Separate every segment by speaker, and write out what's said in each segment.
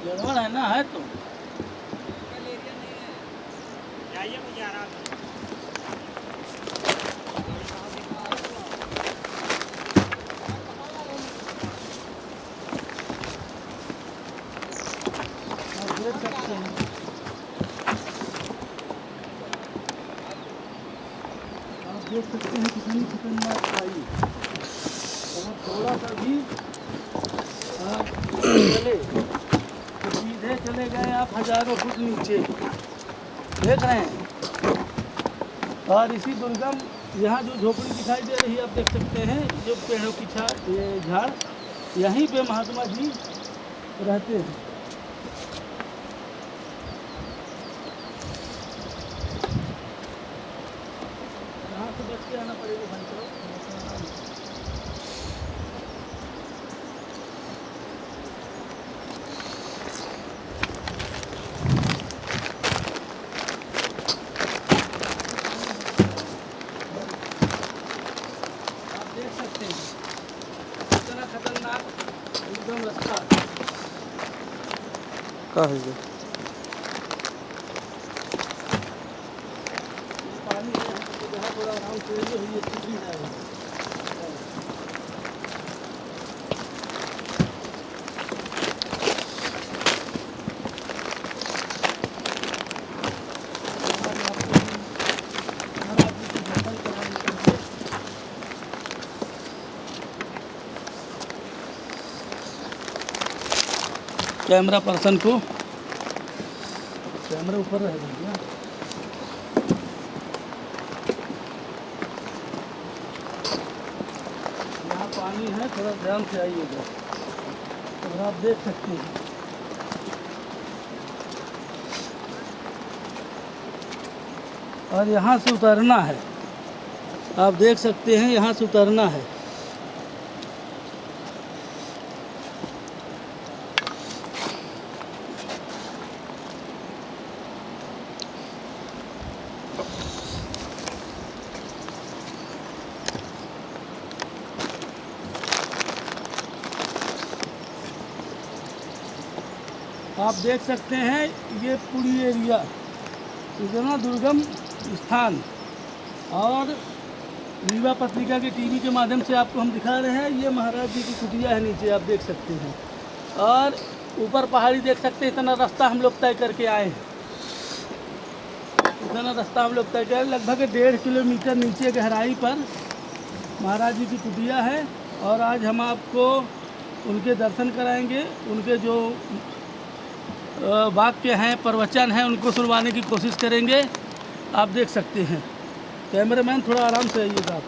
Speaker 1: गड़बड़ है ना, है तो
Speaker 2: जाइए भैया आराम से।
Speaker 1: आप देख सकते हैं। आप देख सकते हैं कितनी खतरनाक खाई। अगर थोड़ा सा भी आप चले तो सीधे चले गए आप हजारों फुट नीचे, देख रहे हैं। और इसी दुर्गम यहाँ जो झोपड़ी दिखाई दे रही है आप देख सकते हैं, जो पेड़ों की ये झाड़, यहीं पे महात्मा जी रहते हैं। यहाँ से बच के आना पड़ेगा भाई साहब। आप देख सकते हैं कितना खतरनाक एकदम रास्ता
Speaker 3: का है ये?
Speaker 1: पानी है, तो जहाँ थोड़ा आराम से ये सीधी है। कैमरा पर्सन को कैमरा ऊपर रह गया। यहाँ पानी है, थोड़ा ध्यान से आइएगा। तो आप देख सकते हैं और यहाँ से उतरना है। आप देख सकते हैं यहाँ से उतरना है। आप देख सकते हैं ये पूरी एरिया इतना दुर्गम स्थान, और रीवा पत्रिका के टीवी के माध्यम से आपको हम दिखा रहे हैं। ये महाराज जी की कुटिया है, नीचे आप देख सकते हैं, और ऊपर पहाड़ी देख सकते हैं। इतना रास्ता हम लोग तय करके आए हैं, इतना रास्ता हम लोग तय करें। लगभग 1.5 किलोमीटर नीचे गहराई पर महाराज जी की कुटिया है, और आज हम आपको उनके दर्शन कराएंगे। उनके जो वाक्य हैं, प्रवचन हैं, उनको सुनवाने की कोशिश करेंगे। आप देख सकते हैं। कैमरामैन थोड़ा आराम से आइएगा आप।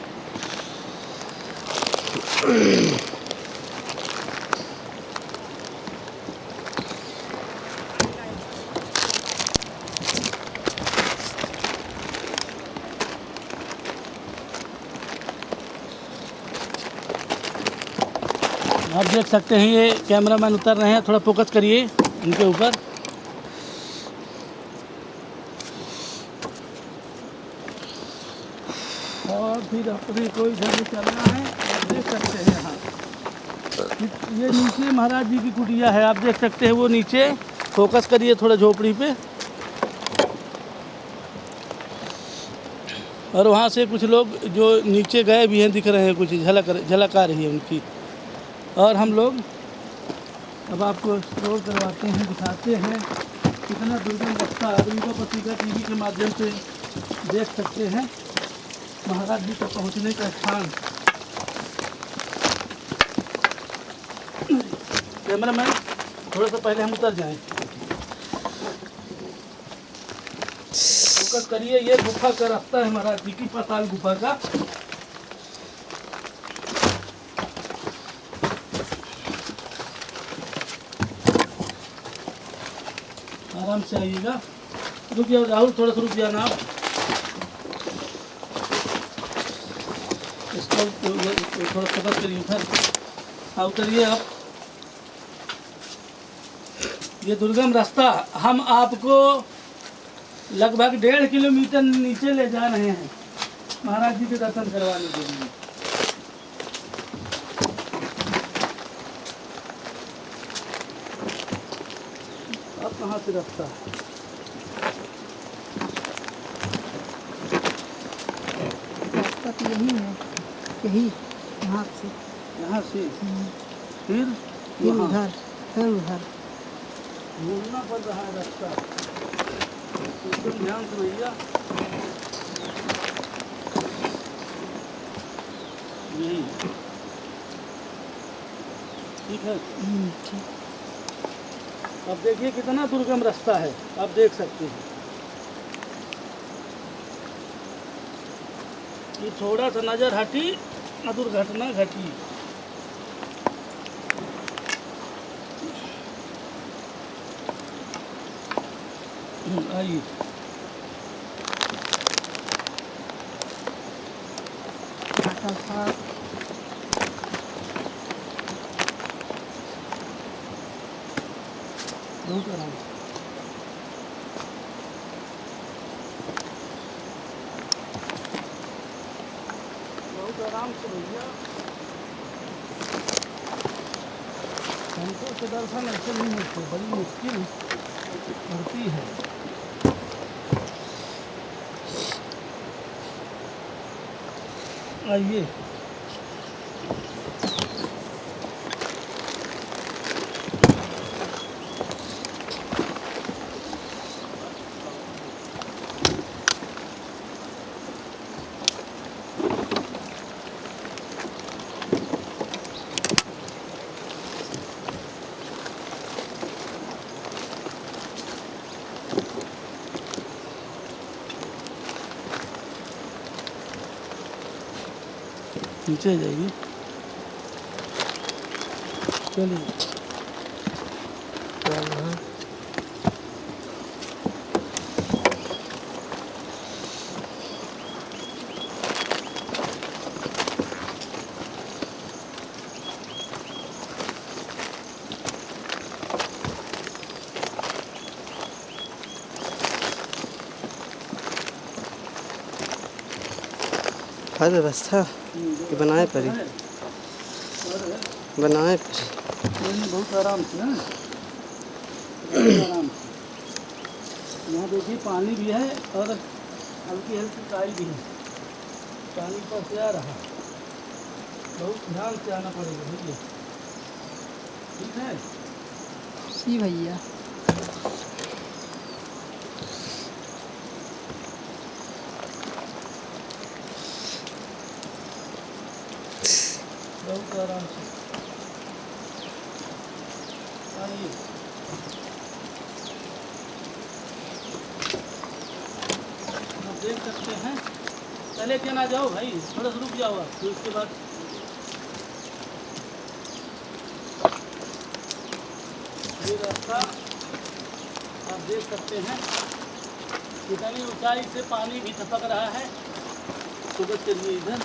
Speaker 1: आप देख सकते हैं ये कैमरामैन उतर रहे हैं, थोड़ा फोकस करिए इनके ऊपर। और फिर अपने कोई इधर भी चलना है, आप देख सकते हैं। यहाँ ये नीचे महाराज जी की कुटिया है, आप देख सकते हैं। वो नीचे फोकस करिए थोड़ा झोपड़ी पे। और वहाँ से कुछ लोग जो नीचे गए भी हैं दिख रहे हैं, कुछ झलक आ रही है उनकी। और हम लोग अब आपको एक्सप्लोर करवाते हैं, दिखाते हैं कितना दुर्गम रास्ता रीवा पत्रिका टीवी के माध्यम से देख सकते हैं महाराज जी तक पहुँचने का स्थान। कैमरामैन थोड़ा सा पहले हम उतर जाएं। फोकस करिए, ये गुफा का रास्ता है महाराज जी की, पाताल गुफा का। आराम से आइएगा। रुक जाओ राहुल, थोड़ा सा रुक जाना आप। इसको थोड़ा फोकस करिए उधर। हाँ उतरिए आप। ये दुर्गम रास्ता हम आपको लगभग 1.5 किलोमीटर नीचे ले जा रहे हैं महाराज जी के दर्शन करवाने के लिए। अब कहाँ से रास्ता है?
Speaker 3: रास्ता तो यही है, यही यहाँ से
Speaker 1: यहाँ से
Speaker 3: फिर
Speaker 1: फिर वहाँ
Speaker 3: उधर, फिर उधर।
Speaker 1: घूमना पड़ रहा है रास्ता। एकदम ध्यान से भैया। यही ठीक है।
Speaker 3: ठीक।
Speaker 1: अब देखिए कितना दुर्गम रास्ता है, आप देख सकते हैं। ये थोड़ा सा नजर हटी न दुर्घटना घटी। आइए
Speaker 3: घाटा था,
Speaker 1: बहुत आराम से। बहुत आराम से भैया। संतों के दर्शन ऐसे नहीं मिलते, बड़ी मुश्किल पड़ती है। आइए नीचे जाइए। चलिए
Speaker 4: हर व्यवस्था कि बनाए पड़ी, बनाए पड़ी।
Speaker 1: नहीं, बहुत आराम से है, बहुत आराम से। यहाँ देखिए पानी भी है और हल्की हल्की काई भी है। पानी पर से आ रहा, बहुत ध्यान से आना पड़ेगा भैया। ठीक है।
Speaker 3: जी भैया।
Speaker 1: बहुत आराम से आइए। आप देख सकते हैं। पहले क्या ना जाओ भाई, थोड़ा सा रुक जाओ आप, फिर उसके बाद ये रास्ता आप देख सकते हैं। कितनी ऊंचाई से पानी भी टपक रहा है। सुबह चलिए इधर।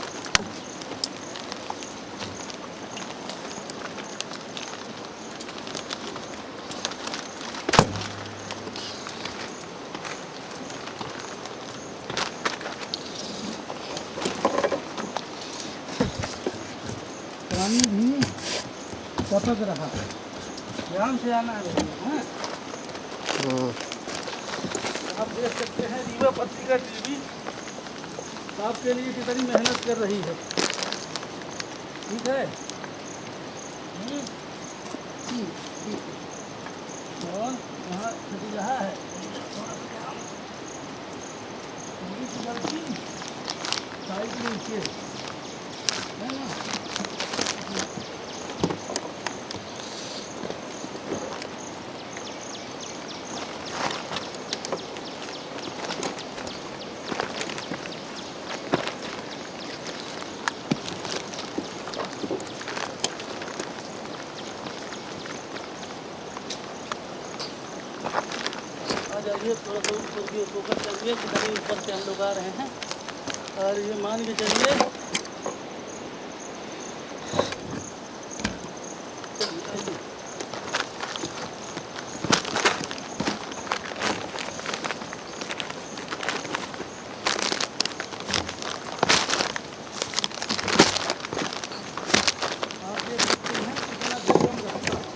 Speaker 1: पानी भी टपक रहा है, ध्यान से आना है भैया, हैं? आप देख सकते हैं रीवा पत्रिका टीवी आपके लिए कितनी मेहनत कर रही है। ठीक है।
Speaker 3: जी जी।
Speaker 1: और वहाँ छठी रहा है थोड़ा सा ध्यान, थोड़ी सी गलती साइड के नीचे है ना। आ जाइए, थोड़ा सा ऊपर की ऊपर चलिए, कितनी ऊपर से हम लोग आ रहे हैं। और ये मान के चलिए, चलिए आइए। आप देख सकते हैं कितना दुर्गम रास्ता है।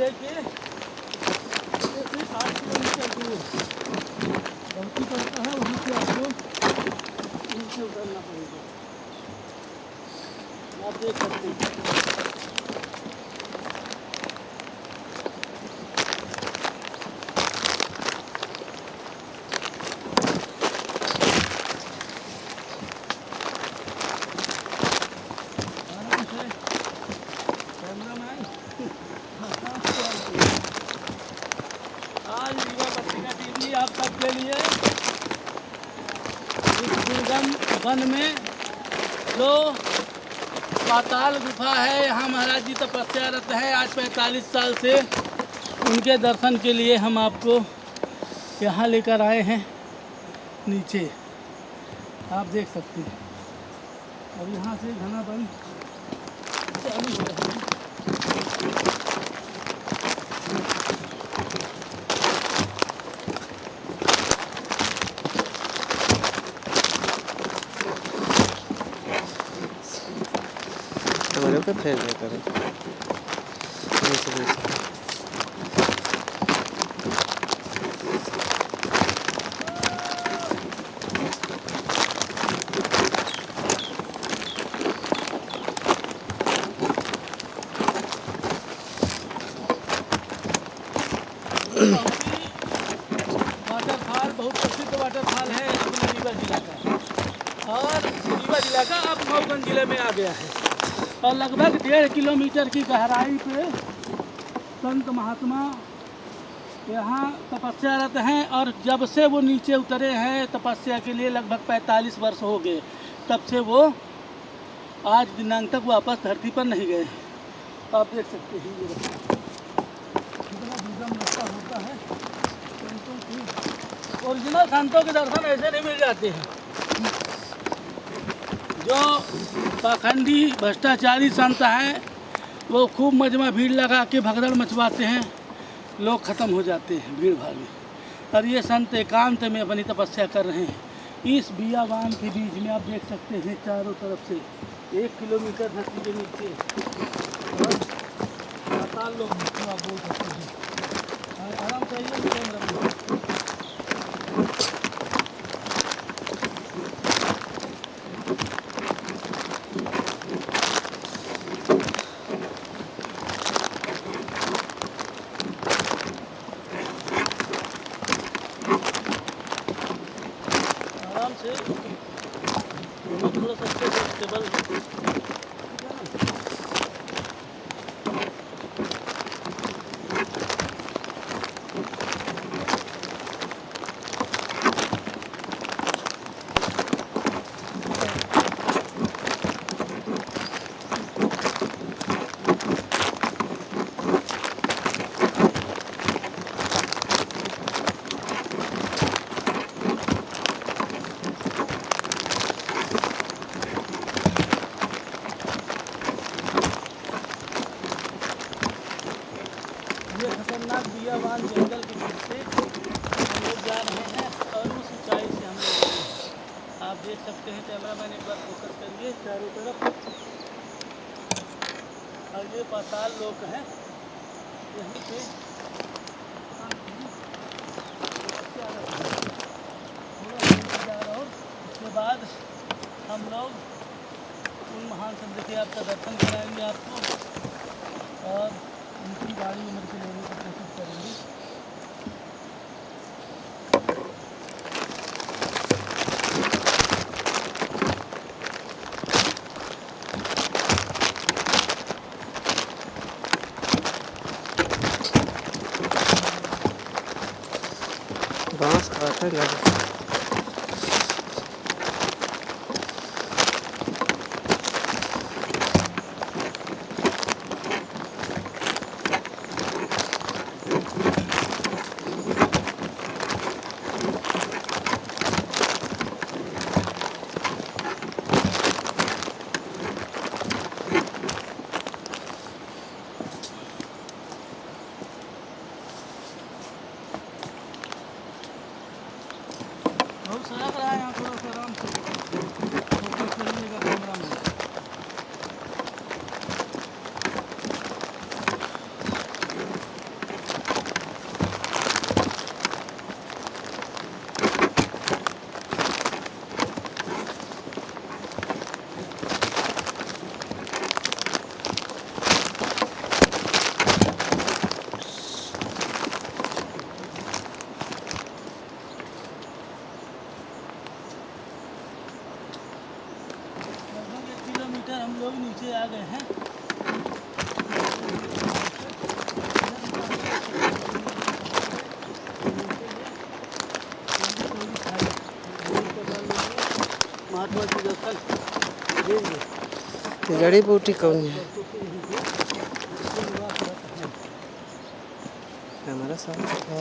Speaker 1: लेके 6 से 8 किलोमीटर दूर धरती पड़ता है, वहीं से आपको नीचे उतरना पड़ेगा। आप देख सकते हैं। आज युवा पत्रिका टीवी आप सबके लिए इस दुर्गम वन में जो पाताल गुफा है, यहाँ महाराज जी तपस्यारत है आज 45 साल से। उनके दर्शन के लिए हम आपको यहाँ लेकर आए हैं नीचे, आप देख सकते हैं। और यहाँ से घना वन चालू हो रहा है।
Speaker 4: हमारे ऊपर फेर दिया करें नीचे।
Speaker 1: वाटरफॉल बहुत प्रसिद्ध वाटरफॉल है अपने रीवा जिला का, और रीवा जिला का अब मऊगंज जिले में आ गया है। और लगभग 1.5 किलोमीटर की गहराई पे संत महात्मा यहाँ तपस्यारत हैं। और जब से वो नीचे उतरे हैं तपस्या के लिए लगभग 45 वर्ष हो गए, तब से वो आज दिनांक तक वापस धरती पर नहीं गए। आप देख सकते हैं ये कितना दुर्गम रास्ता होता है। संतों की ओरिजिनल संतों के दर्शन ऐसे नहीं मिल जाते हैं। जो पाखंडी भ्रष्टाचारी संत हैं वो खूब मजमा भीड़ लगा के भगदड़ मचवाते हैं, लोग ख़त्म हो जाते हैं भीड़ भाड़ में। और ये संत एकांत में अपनी तपस्या कर रहे हैं इस बियाबान के बीच में। आप देख सकते हैं चारों तरफ से 1 किलोमीटर धरती के नीचे और पाताल लोग आप बोल सकते हैं। और आराम चाहिए कैमरा में। आराम से थोड़ा सा स्टेबल। ये खतरनाक बियाबान जंगल के बीच से हम लोग जा रहे हैं और उस ऊंचाई से हम लोग आए हैं। आप देख सकते हैं, कैमरा मैन एक बार फोकस करिए चारों तरफ। और ये पाताल लोक हैं, यहीं पे उसके बाद हम लोग उन महान संत के आपका दर्शन कराएंगे आपको और उनकी गाड़ी उम्र से लेने की कोशिश करेंगे।
Speaker 4: बांस काटे लगे। बहुत सड़क रहा है यहाँ, थोड़ा सा आराम से फोकस करिएगा कैमरा में। हम लोग नीचे आ गए हैं। महात्मा जी दर्शन देंगे।
Speaker 5: जड़ी बूटी कौन है हमारा साथ है।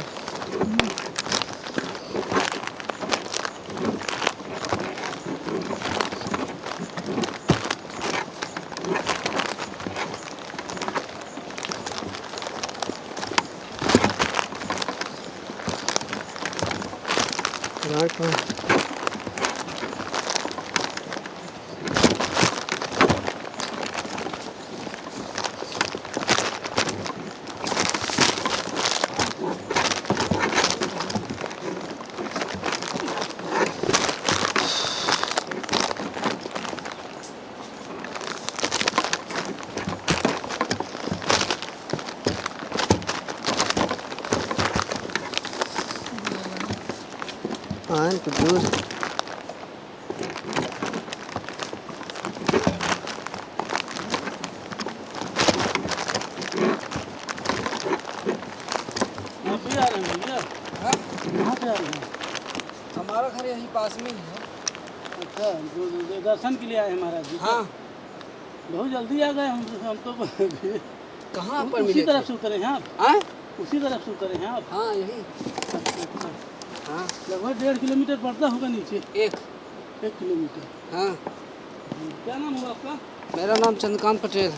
Speaker 5: घाट में तो दूर
Speaker 4: आप भी आ रहे हैं भैया?
Speaker 3: हाँ,
Speaker 4: कहाँ से आ रहे हैं?
Speaker 3: हमारा घर यहीं पास में ही है।
Speaker 4: अच्छा, जो दर्शन के लिए आए हैं महाराज जी?
Speaker 3: हाँ,
Speaker 4: बहुत जल्दी आ गए हम तो
Speaker 3: कहाँ पर
Speaker 4: उसी
Speaker 3: मिले
Speaker 4: तरफ
Speaker 3: थे?
Speaker 4: से उतरे हैं आप?
Speaker 3: हाँ,
Speaker 4: उसी तरफ से उतरे हैं आप?
Speaker 3: हाँ यही।
Speaker 4: अच्छा,
Speaker 3: हाँ,
Speaker 4: लगभग 1.5 किलोमीटर पड़ता होगा नीचे।
Speaker 3: एक।
Speaker 4: 1 किलोमीटर।
Speaker 3: हाँ,
Speaker 4: क्या नाम हुआ आपका?
Speaker 3: मेरा नाम चंद्रकांत पटेल है।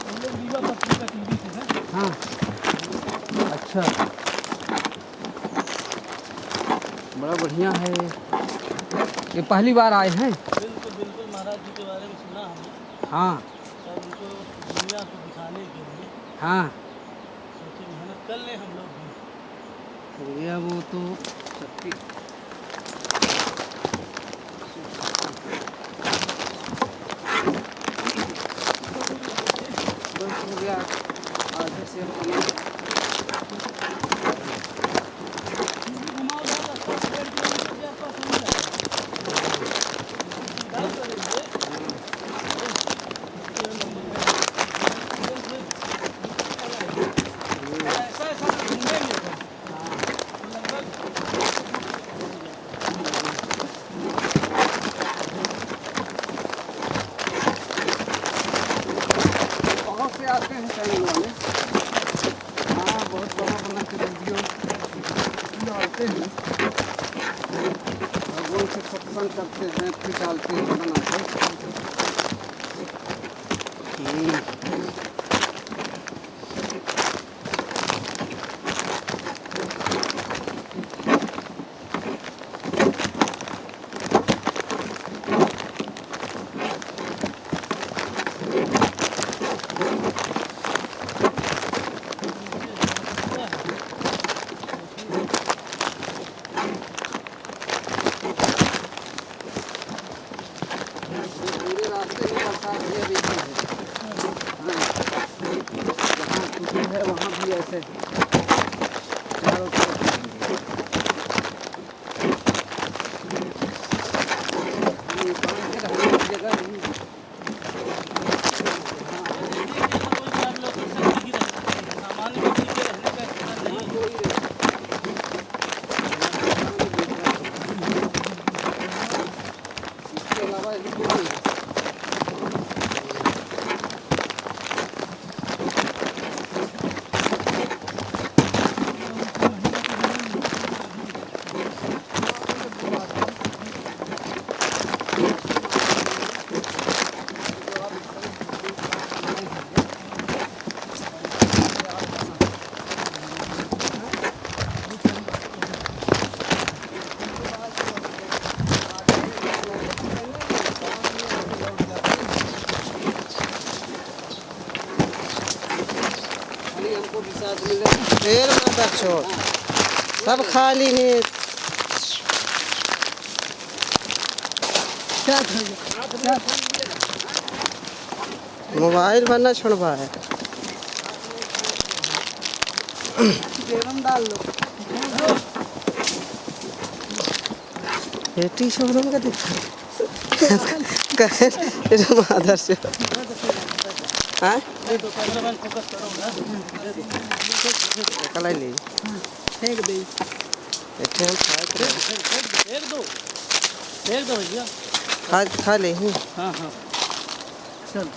Speaker 4: हम लोग रीवा पत्रिका टीवी से हैं।
Speaker 3: हाँ,
Speaker 4: अच्छा,
Speaker 3: बड़ा बढ़िया है। ये पहली बार आए हैं।
Speaker 4: बिल्कुल बिल्कुल महाराज जी के बारे में सुना हमने
Speaker 3: हाँ,
Speaker 4: और उनको दुनिया को दिखाने के लिए
Speaker 3: हाँ,
Speaker 4: सोचे मेहनत कर लें हम लोग भी।
Speaker 3: हो गया वो तो सबकी। बस हो गया आधे से अपने।
Speaker 4: घुमावदार रास्ता 1.5 किलोमीटर के आसपास हो जाएगा। सीधा करेंगे। ऐसा ऐसा घूमेंगे तो
Speaker 3: बहुत से आते हैं चैनल वाले। हाँ, बहुत बड़ा बना के वीडियो डालते हैं भगवान से सत्संग करते हैं फिर डालते हैं बनाते हैं। पूरे रास्ते में बरसात भी अभी है। हाँ, जहाँ छुट्टी है वहाँ भी ऐसे चारों तरफ ये पानी के रहने की जगह नहीं।
Speaker 4: कोई 4 लोग ही रहते हैं। सामान्य व्यक्ति के रहने का ठिकाना नहीं है।
Speaker 3: कोई इसके अलावा यही कोई नहीं है। हमको भी साथ मिले।
Speaker 5: ढेर मत छोड़ सब खाली ने
Speaker 3: क्या क्या
Speaker 5: मोबाइल बनना छोड़वा है।
Speaker 3: बेगम डाल लो।
Speaker 5: बेटी शोरूम का दिखा कहे माधर से हाँ
Speaker 4: दे दो कैमरामैन फोकस करो ना
Speaker 5: कलाई ली
Speaker 3: फेंक दे
Speaker 5: बैठे हम
Speaker 4: फेंक दो भैया
Speaker 5: खा ले ही
Speaker 4: हाँ हाँ चल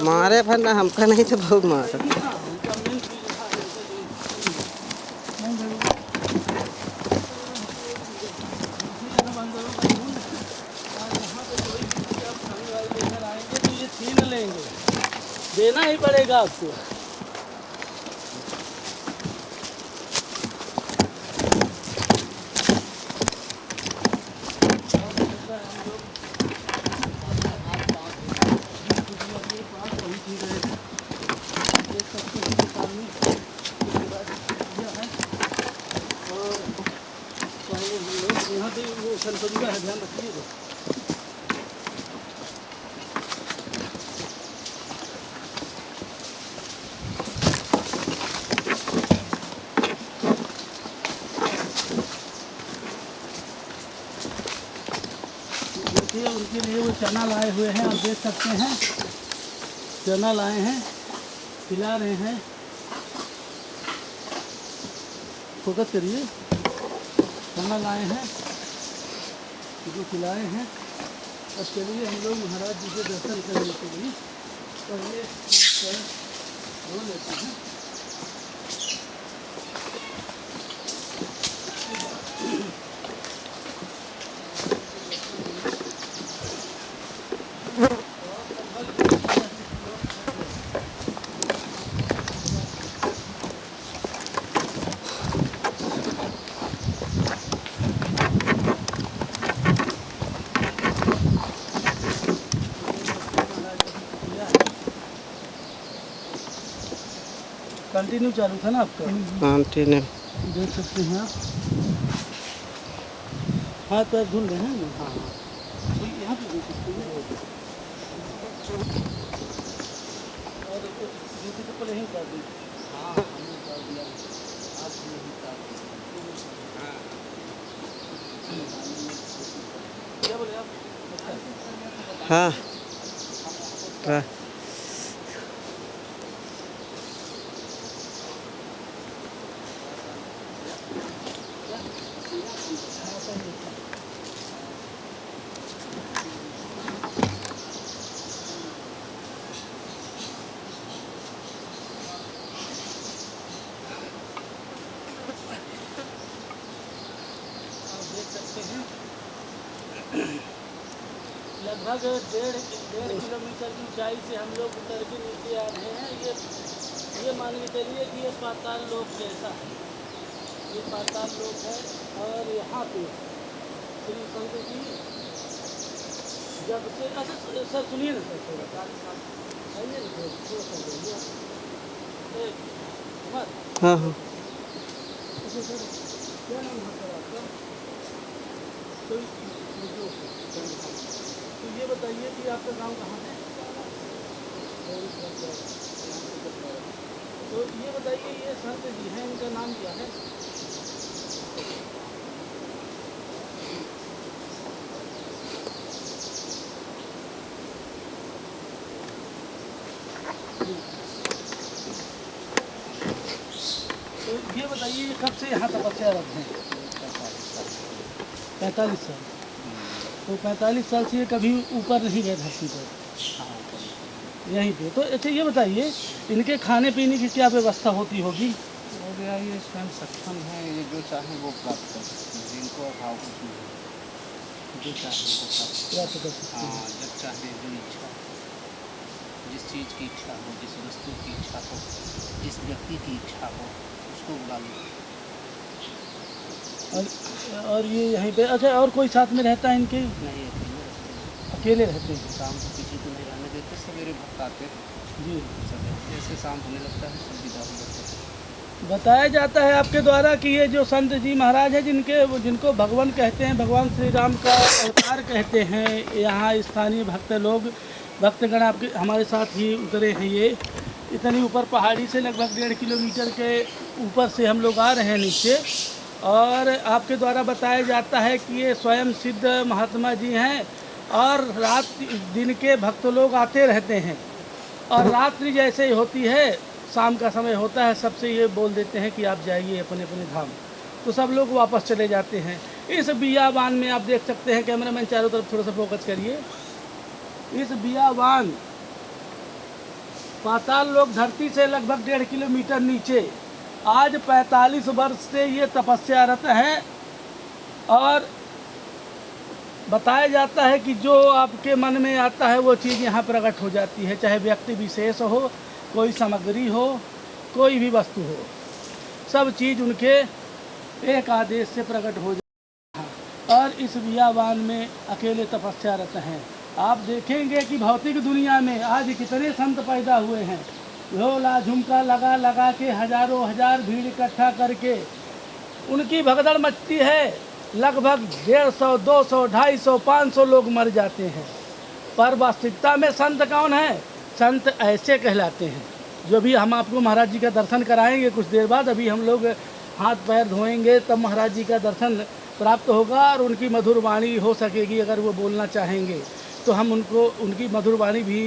Speaker 5: मारे भरना हमका नहीं तो बहुत मार
Speaker 4: छीन लेंगे देना ही पड़ेगा आपको यहाँ पे वो सनसनीका है ध्यान रखिएगा देखिए उनके लिए वो चना लाए हुए हैं आप देख सकते हैं चना लाए हैं खिला रहे हैं फोकस करिए चना लाए हैं जो खिलाए हैं और चलिए हम लोग महाराज जी के दर्शन करने के लिए पहले धो लेते हैं कंटिन्यू चालू था ना आपका
Speaker 5: हाँ ठीक है
Speaker 4: देख सकते हैं आप हाथ पैर धुल रहे हैं ना हाँ तो यहाँ पे देख सकते हैं और जूते चप्पल यहीं उतार दी हाँ हमने उतार दिया आप नहीं उतार क्या बोले आप
Speaker 5: हाँ हाँ
Speaker 4: लगभग डेढ़ किलोमीटर की ऊंचाई से हम लोग उतर के नीचे आ रहे हैं ये मान के चलिए कि ये पाताल लोक जैसा है ये पाताल लोक है और यहाँ पे श्री संत जी जब से अच्छा सर सुनिए ना सर थोड़ा आइए ना थोड़ा सा बोलिए कुमार
Speaker 5: हाँ हाँ
Speaker 4: अच्छा सर क्या नाम है सर आपका तो ये बताइए कि आपका गांव कहाँ है तो ये बताइए ये संत जी हैं इनका नाम क्या है तो ये बताइए ये कब से यहाँ तपस्यारत हैं 45 साल तो 45 साल से ये कभी ऊपर नहीं गए धरती पर यहीं पे तो अच्छा ये बताइए इनके खाने पीने की क्या व्यवस्था होती होगी
Speaker 3: हो गया ये स्वयं सक्षम है ये जो चाहे वो प्राप्त कर सकते हैं जिनको अभाव कुछ नहीं जो चाहे वो प्राप्त
Speaker 4: क्या कर सकते हैं
Speaker 3: हाँ जब चाहे जो इच्छा जिस चीज़ की इच्छा हो जिस वस्तु की इच्छा हो जिस व्यक्ति की इच्छा हो उसको बुला लो
Speaker 4: और ये यहीं पे अच्छा और कोई साथ में रहता है इनके
Speaker 3: नहीं
Speaker 4: अकेले रहते हैं
Speaker 3: शाम को किसी को नहीं रहने देते सवेरे भक्त आते हैं
Speaker 4: जी
Speaker 3: सवेरे जैसे शाम होने लगता है सब विदा हो जाते हैं
Speaker 4: बताया जाता है आपके द्वारा कि ये जो संत जी महाराज हैं जिनको भगवान कहते हैं भगवान श्री राम का अवतार कहते हैं यहाँ स्थानीय भक्त लोग भक्तगण आपके हमारे साथ ही उतरे हैं ये इतनी ऊपर पहाड़ी से लगभग 1.5 किलोमीटर के ऊपर से हम लोग आ रहे हैं नीचे और आपके द्वारा बताया जाता है कि ये स्वयं सिद्ध महात्मा जी हैं और रात दिन के भक्त लोग आते रहते हैं और रात्रि जैसे ही होती है, शाम का समय होता है, सबसे ये बोल देते हैं कि आप जाइए अपने अपने धाम। तो सब लोग वापस चले जाते हैं। इस बियाबान में आप देख सकते हैं, कैमरामैन चारों तरफ थोड़ा सा फोकस करिए। इस बियाबान पाताल लोक धरती से लगभग 1.5 किलोमीटर नीचे आज 45 वर्ष से ये तपस्यारत हैं और बताया जाता है कि जो आपके मन में आता है वो चीज़ यहाँ प्रकट हो जाती है, चाहे व्यक्ति विशेष हो, कोई सामग्री हो, कोई भी वस्तु हो, सब चीज़ उनके एक आदेश से प्रकट हो जाती है। और इस बियाबान में अकेले तपस्यारत हैं। आप देखेंगे कि भौतिक दुनिया में आज कितने संत पैदा हुए हैं, झोला झुमका लगा लगा के हजारों हजार भीड़ इकट्ठा करके उनकी भगदड़ मचती है। लगभग 150, 200, 250, 500 लोग मर जाते हैं। पर वास्तविकता में संत कौन है? संत ऐसे कहलाते हैं जो भी हम आपको महाराज जी का दर्शन कराएंगे कुछ देर बाद। अभी हम लोग हाथ पैर धोएंगे तब महाराज जी का दर्शन प्राप्त होगा और उनकी मधुर वाणी हो सकेगी। अगर वो बोलना चाहेंगे तो हम उनको उनकी मधुर वाणी भी,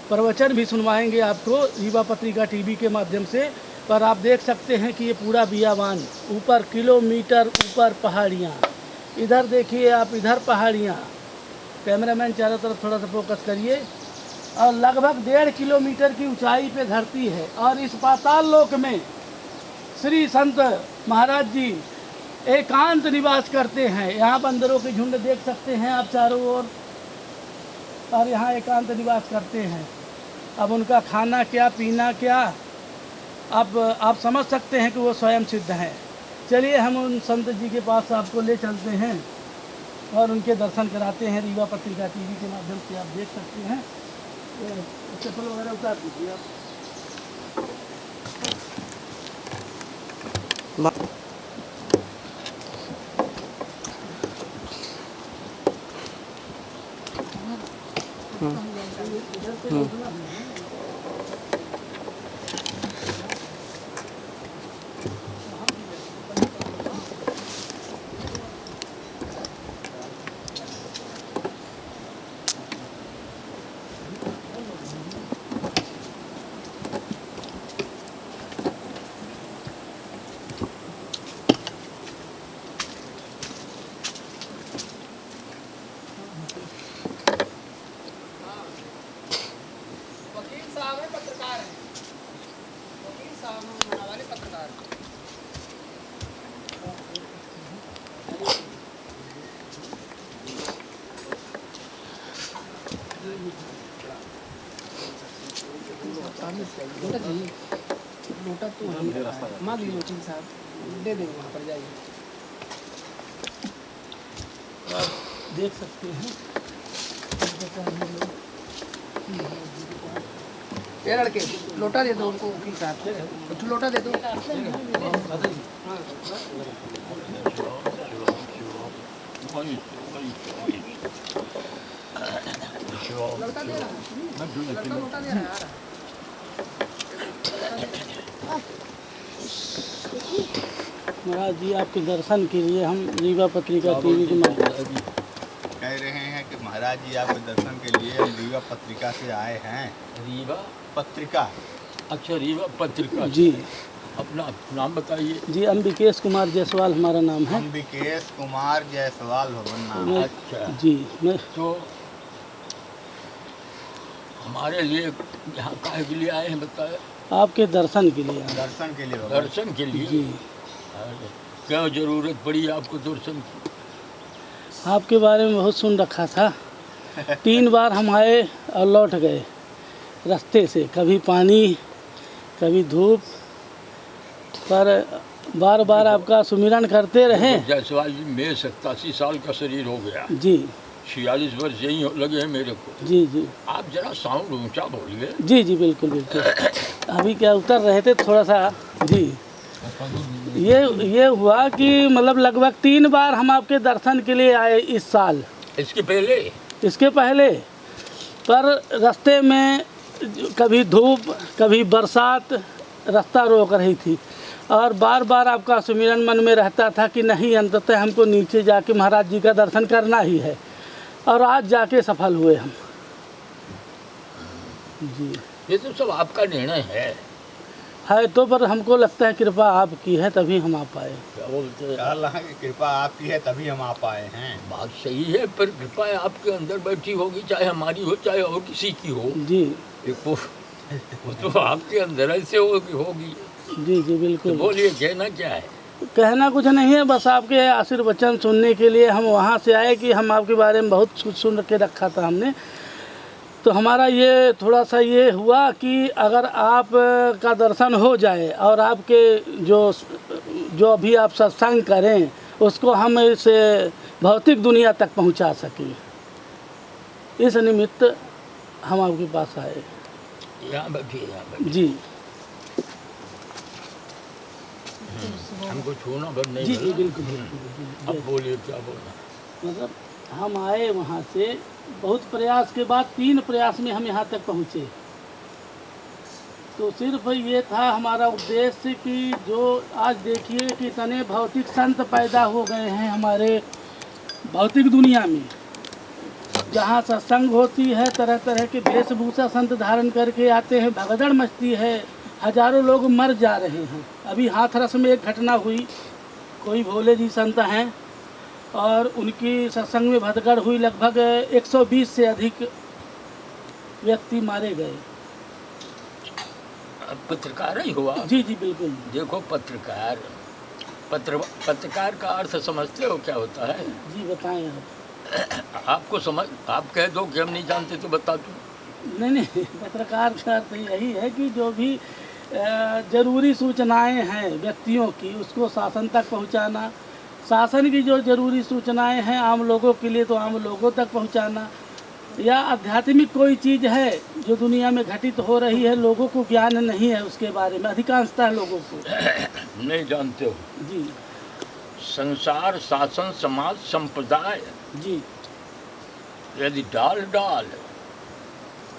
Speaker 4: प्रवचन भी सुनवाएंगे आपको रीवा पत्रिका टीवी के माध्यम से। पर आप देख सकते हैं कि ये पूरा बियाबान, ऊपर किलोमीटर ऊपर पहाड़ियाँ, इधर देखिए आप, इधर पहाड़ियाँ। कैमरामैन चारों तरफ थोड़ा सा फोकस करिए। और लगभग 1.5 किलोमीटर की ऊंचाई पे धरती है और इस पाताल लोक में श्री संत महाराज जी एकांत निवास करते हैं। यहाँ बंदरों के झुंड देख सकते हैं आप चारों ओर, और यहाँ एकांत निवास करते हैं। अब उनका खाना क्या, पीना क्या, अब आप समझ सकते हैं कि वो स्वयं सिद्ध हैं। चलिए हम उन संत जी के पास आपको ले चलते हैं और उनके दर्शन कराते हैं। रीवा पत्रिका टीवी के माध्यम से आप देख सकते हैं। चप्पल वगैरह उतार दीजिए आप।
Speaker 3: वकील साहब है, पत्रकार है। वकील साहब हैं वाले पत्रकार। लोटा तो मांग ली वकील साहब, दे देंगे वहाँ पर, जाइए।
Speaker 4: आप देख सकते हैं
Speaker 3: ये लड़के लोटा दे दो उनको, वकील साहब कुछ लोटा दे दो। लड़का दे रहा है, लड़का लोटा दे रहा है।
Speaker 4: महाराज जी आपके दर्शन के लिए हम रीवा पत्रिका टीवी के माध्यम से
Speaker 6: कह रहे हैं कि महाराज जी आपके दर्शन के लिए हम रीवा पत्रिका से आए हैं।
Speaker 2: रीवा
Speaker 6: पत्रिका?
Speaker 2: अच्छा, रीवा पत्रिका
Speaker 4: जी।
Speaker 2: अपना नाम बताइए।
Speaker 4: जी अंबिकेश कुमार जायसवाल हमारा नाम है।
Speaker 6: अंबिकेश कुमार जायसवाल भवन नाम।
Speaker 4: मैं-
Speaker 2: अच्छा,
Speaker 4: जी मैं
Speaker 2: तो हमारे लिए यहाँ काहे के लिए आए हैं बताए?
Speaker 4: आपके दर्शन के लिए आया।
Speaker 6: दर्शन के लिए भगवान।
Speaker 2: दर्शन के लिए।
Speaker 4: जी
Speaker 2: अरे, क्या जरूरत पड़ी आपको दर्शन की?
Speaker 4: आपके बारे में बहुत सुन रखा था। 3 बार हम आए और लौट गए रास्ते से, कभी पानी कभी धूप, पर बार बार आपका सुमिरन करते रहे।
Speaker 2: जायसवाल जी, मेरे 87 साल का शरीर हो गया,
Speaker 4: जी
Speaker 2: 46 वर्ष यही लगे हैं मेरे को।
Speaker 4: जी जी
Speaker 2: आप जरा साउंड ऊंचा बोलिए।
Speaker 4: जी जी बिल्कुल बिल्कुल। अभी क्या उतर रहे थे थोड़ा सा। जी ये हुआ कि मतलब लगभग 3 बार हम आपके दर्शन के लिए आए इस साल।
Speaker 2: इसके पहले
Speaker 4: पर रास्ते में कभी धूप कभी बरसात रास्ता रोक रही थी, और बार बार आपका सुमिरन मन में रहता था कि नहीं, अंततः हमको नीचे जाके महाराज जी का दर्शन करना ही है, और आज जाके सफल हुए हम। जी,
Speaker 2: ये तो सब आपका निर्णय है
Speaker 4: तो पर हमको लगता है कृपा आपकी है, तभी हम आ पाए।
Speaker 2: क्या बोलते हैं?
Speaker 6: कह रहा है कि कृपा आपकी है तभी हम आ पाए हैं।
Speaker 2: बात सही है, पर कृपा आपके अंदर बैठी होगी, चाहे हमारी हो चाहे और किसी की हो।
Speaker 4: जी
Speaker 2: वो तो आपके अंदर ऐसे होगी।
Speaker 4: जी जी बिल्कुल।
Speaker 2: तो बोलिए, कहना क्या है?
Speaker 4: कहना कुछ नहीं है, बस आपके आशीर्वचन सुनने के लिए हम वहाँ से आए कि हम आपके बारे में बहुत कुछ सुन के रखा था हमने। तो हमारा ये थोड़ा सा ये हुआ कि अगर आप का दर्शन हो जाए और आपके जो अभी आप सत्संग करें उसको हम इस भौतिक दुनिया तक पहुंचा सकें, इस निमित्त हम आपके पास आए।
Speaker 2: यहाँ बैठिए, यहाँ बैठिए।
Speaker 4: जी
Speaker 2: हमको छूना बंद नहीं
Speaker 4: जी
Speaker 2: करना।
Speaker 4: बिल्कुल।
Speaker 2: अब बोलिए, क्या बोलना?
Speaker 4: मतलब हम आए वहाँ से, बहुत प्रयास के बाद 3 प्रयास में हम यहाँ तक पहुँचे। तो सिर्फ ये था हमारा उद्देश्य कि जो आज देखिए कि इतने भौतिक संत पैदा हो गए हैं हमारे भौतिक दुनिया में, जहाँ सत्संग होती है, तरह तरह के वेशभूषा संत धारण करके आते हैं, भगदड़ मचती है, हजारों लोग मर जा रहे हैं। अभी हाथरस में एक घटना हुई, कोई भोले जी संत हैं और उनकी सत्संग में भगदड़ हुई, लगभग 120 से अधिक व्यक्ति मारे गए।
Speaker 2: पत्रकार ही हुआ।
Speaker 4: जी जी बिल्कुल।
Speaker 2: देखो, पत्रकार का अर्थ समझते हो क्या होता है?
Speaker 4: जी बताएं आप।
Speaker 2: आपको समझ, आप कह दो कि हम नहीं जानते तो बता दो।
Speaker 4: नहीं, पत्रकार का अर्थ यही है कि जो भी ज़रूरी सूचनाएं हैं व्यक्तियों की, उसको शासन तक पहुंचाना, शासन की जो ज़रूरी सूचनाएं हैं आम लोगों के लिए तो आम लोगों तक पहुंचाना, या आध्यात्मिक कोई चीज़ है जो दुनिया में घटित हो रही है, लोगों को ज्ञान नहीं है उसके बारे में, अधिकांशतः लोगों को
Speaker 2: नहीं जानते हो।
Speaker 4: जी
Speaker 2: संसार, शासन, समाज, संप्रदाय,
Speaker 4: जी
Speaker 2: यदि डाल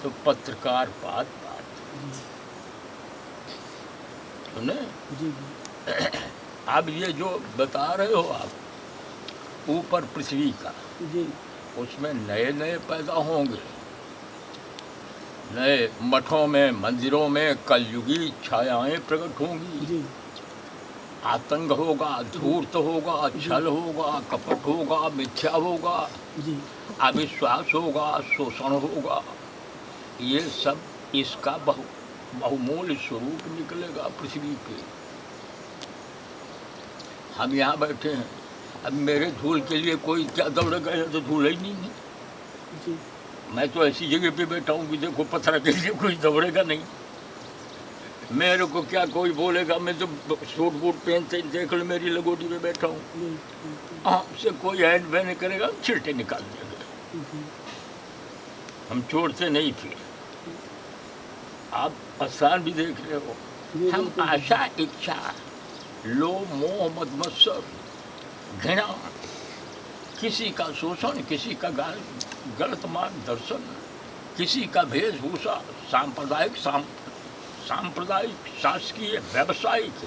Speaker 2: तो पत्रकार पात सुने।
Speaker 4: जी
Speaker 2: अब ये जो बता रहे हो आप, ऊपर पृथ्वी का,
Speaker 4: जी
Speaker 2: उसमें नए नए पैदा होंगे, नए मठों में, मंदिरों में कलयुगी छायाएं प्रकट होंगी।
Speaker 4: जी
Speaker 2: आतंक होगा, धूर्त होगा, छल होगा, कपट होगा, मिथ्या होगा,
Speaker 4: जी
Speaker 2: अविश्वास होगा, शोषण होगा। ये सब इसका बहुमूल्य स्वरूप निकलेगा पृथ्वी पे। हम यहाँ बैठे हैं, अब मेरे धूल के लिए कोई क्या दौड़ेगा? यहाँ तो धूल ही नहीं है।
Speaker 4: जी
Speaker 2: मैं तो ऐसी जगह पे बैठा हूँ कि देखो, पत्थर के लिए कोई दौड़ेगा नहीं। मेरे को क्या कोई बोलेगा? मैं तो सूट बूट पहनते देख लो, मेरी लगोटी पे बैठा हूँ। आपसे कोई हैंड बैन नहीं करेगा, छिलटे निकाल देंगे। हम छोड़ते नहीं थे। आप आसान भी देख रहे हो। हम आशा, इच्छा, लोभ, मोह, मद मत्सर, घृणा, किसी का शोषण, किसी का गलत मार्गदर्शन, किसी का वेशभूषा, सांप्रदायिक, शासकीय, व्यावसायिक,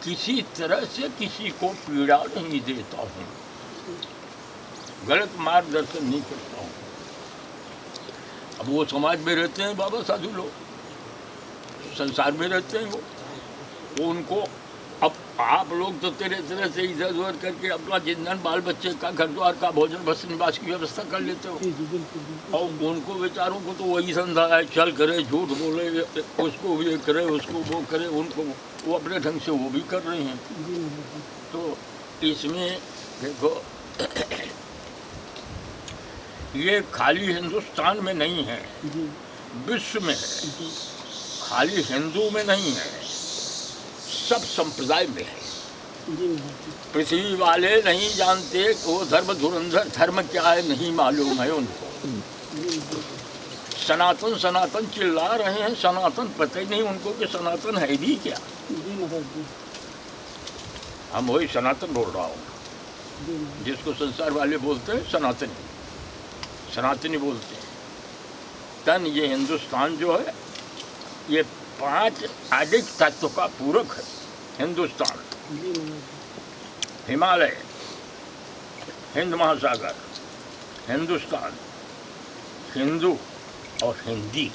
Speaker 2: किसी तरह से किसी को पीड़ा नहीं देता हूँ, गलत मार्गदर्शन नहीं करता हूँ। अब वो समाज में रहते हैं बाबा साधु लोग, संसार में रहते हैं वो उनको, अब आप लोग तो तरह तरह से इधर उधर करके अपना जिंदन, बाल बच्चे का, घर द्वार का, भोजन वस्त्र निवास की व्यवस्था कर लेते हो। और उनको बेचारों को तो वही धंधा है, चल करे, झूठ बोले, उसको ये करे, उसको वो करे, उनको वो अपने ढंग से वो भी कर रहे हैं। तो इसमें देखो, ये खाली हिंदुस्तान में नहीं है, विश्व में है, खाली हिंदू में नहीं है, सब संप्रदाय में है। पृथ्वी वाले नहीं जानते वो धर्म धुरंधर धर्म क्या है, नहीं मालूम है उनको। सनातन सनातन चिल्ला रहे हैं, सनातन पता ही नहीं उनको कि सनातन है भी क्या। हम वही सनातन बोल रहा हूँ, जिसको संसार वाले बोलते हैं सनातनी, सनातनी बोलते हैं। तन ये हिंदुस्तान जो है, ये 5 आदिक तत्व का पूरक है। हिंदुस्तान,
Speaker 4: जी महाराज
Speaker 2: हिमालय, हिंद महासागर, हिंदुस्तान, हिंदू और हिंदी,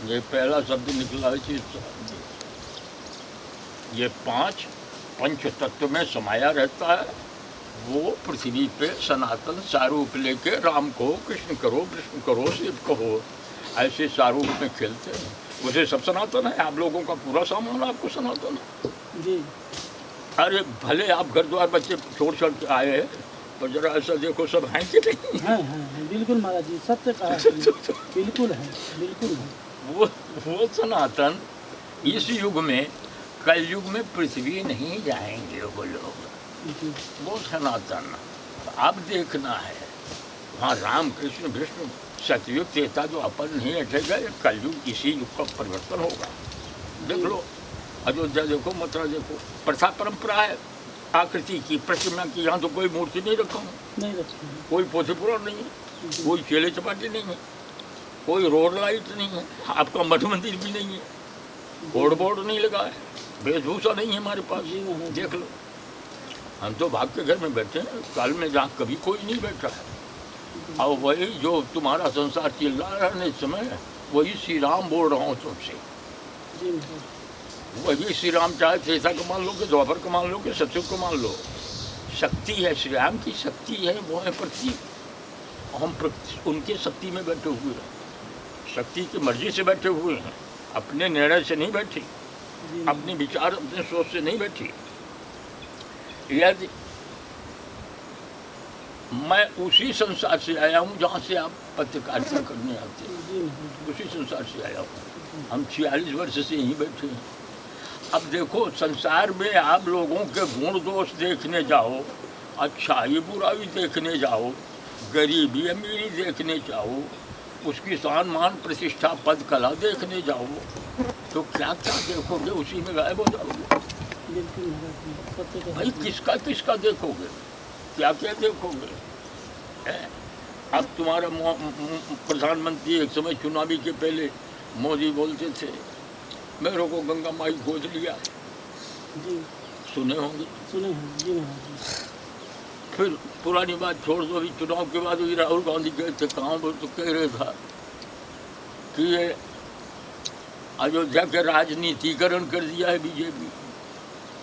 Speaker 2: ये पहला शब्द निकला है चीज। ये 5 पंच तत्व में समाया रहता है। वो पृथ्वी पे सनातन सारूप लेके राम कहो, कृष्ण करो, विष्णु करो, शिव कहो, ऐसे सारूप में खेलते हैं। उसे सब सनातन है। आप लोगों का पूरा सामान आपको सनातन है।
Speaker 4: जी
Speaker 2: अरे भले आप घर द्वार बच्चे छोड़ छोड़ के आए हैं, पर जरा ऐसा देखो सब हैं कि नहीं?
Speaker 4: हैं बिल्कुल महाराज जी, सत्य कहा आपने। बिल्कुल है, बिल्कुल है।
Speaker 2: वो सनातन इस युग में, कल युग में पृथ्वी नहीं जाएंगे वो लोग।
Speaker 4: जी
Speaker 2: वो सनातन अब देखना है। वहाँ राम कृष्ण विष्णु सतयुग त्रेता जो अपन नहीं हटेगा, ये कलयुग इसी युग का परिवर्तन होगा। देख लो अयोध्या देखो, मथुरा देखो, प्रथा परंपरा है आकृति की, प्रतिमा की। यहाँ तो कोई मूर्ति नहीं रखा हूँ,
Speaker 4: नहीं रखी है।
Speaker 2: कोई पोथी पुराण नहीं है, कोई चेले चपाटी नहीं है, कोई रोड लाइट नहीं है, आपका मठ मंदिर भी नहीं है, बोर्ड बोर्ड नहीं लगा है, वेशभूषा नहीं है हमारे पास।
Speaker 4: जी महाराज।
Speaker 2: देख लो, हम तो भाग के घर में बैठे हैं, काल में जहाँ कभी कोई नहीं बैठा है। और वही जो तुम्हारा संसार चिल्ला रहा है इस समय, वही श्री राम बोल रहा हूँ तुमसे।
Speaker 4: जी महाराज।
Speaker 2: वही श्री राम, चाहे त्रेता को मान लो कि द्वापर को मान लो कि सतयुग को मान लो, शक्ति है श्री राम की, शक्ति है, वो है प्रतीक। हम उनके शक्ति में बैठे हुए हैं, शक्ति की मर्जी से बैठे हुए हैं, अपने निर्णय से नहीं बैठे,
Speaker 4: जी
Speaker 2: अपने विचार अपने सोच से नहीं बैठे। यदि मैं उसी संसार से आया हूँ जहाँ से आप पत्रकारिता करने आते हैं,
Speaker 4: जी महाराज।
Speaker 2: उसी संसार से आया हूँ। हम 46 वर्ष से यहीं बैठे हैं। अब देखो, संसार में आप लोगों के गुण दोष देखने जाओ, अच्छाई बुराई देखने जाओ, गरीबी अमीरी देखने जाओ, उसकी शान मान प्रतिष्ठा पद कला देखने जाओ, तो क्या क्या देखोगे, उसी में गायब हो जाओगे।
Speaker 4: बिल्कुल महाराज जी, सत्य कहा
Speaker 2: भाई
Speaker 4: आपने।
Speaker 2: किसका किसका देखोगे, क्या क्या देखोगे? अब तुम्हारा प्रधानमंत्री एक समय चुनावी के पहले मोदी बोलते थे, मेरे को गंगा माई खोज लिया,
Speaker 4: जी
Speaker 2: सुने होंगे।
Speaker 4: सुने हैं जी महाराज जी।
Speaker 2: फिर पुरानी बात छोड़ दो, अभी चुनाव के बाद भी राहुल गांधी गए थे, कहाँ वो तो कह रहे था कि ये अयोध्या के राजनीतिकरण कर दिया है बीजेपी,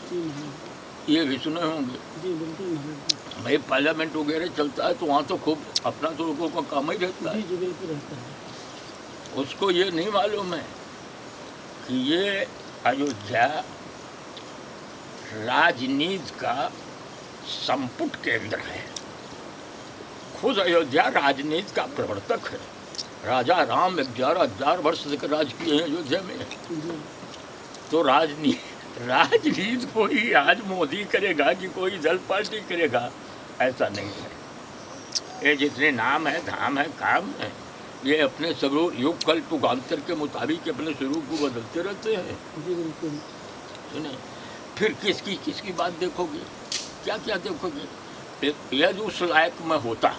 Speaker 4: जी महाराज।
Speaker 2: ये भी सुने होंगे।
Speaker 4: जी बिल्कुल महाराज जी।
Speaker 2: भाई पार्लियामेंट वगैरह चलता है तो वहाँ तो खूब अपना तो लोगों का काम ही रहता है।
Speaker 4: जी जी बिल्कुल रहता है।
Speaker 2: उसको ये नहीं मालूम है कि ये अयोध्या राजनीति का संपुट केंद्र है। खुद अयोध्या राजनीति का प्रवर्तक है। राजा राम 11,000 वर्ष तक राज किए हैं अयोध्या में।
Speaker 4: जी
Speaker 2: तो राजनीति कोई आज मोदी करेगा कि कोई दल पार्टी करेगा, ऐसा नहीं है। ये जितने नाम है, धाम है, काम है, ये अपने स्वरूप युग कल्प युगांतर के मुताबिक अपने स्वरूप को बदलते रहते हैं।
Speaker 4: जी बिल्कुल।
Speaker 2: सुने, फिर किसकी बात देखोगे, क्या क्या देखोगे? यदि उस लायक में होता,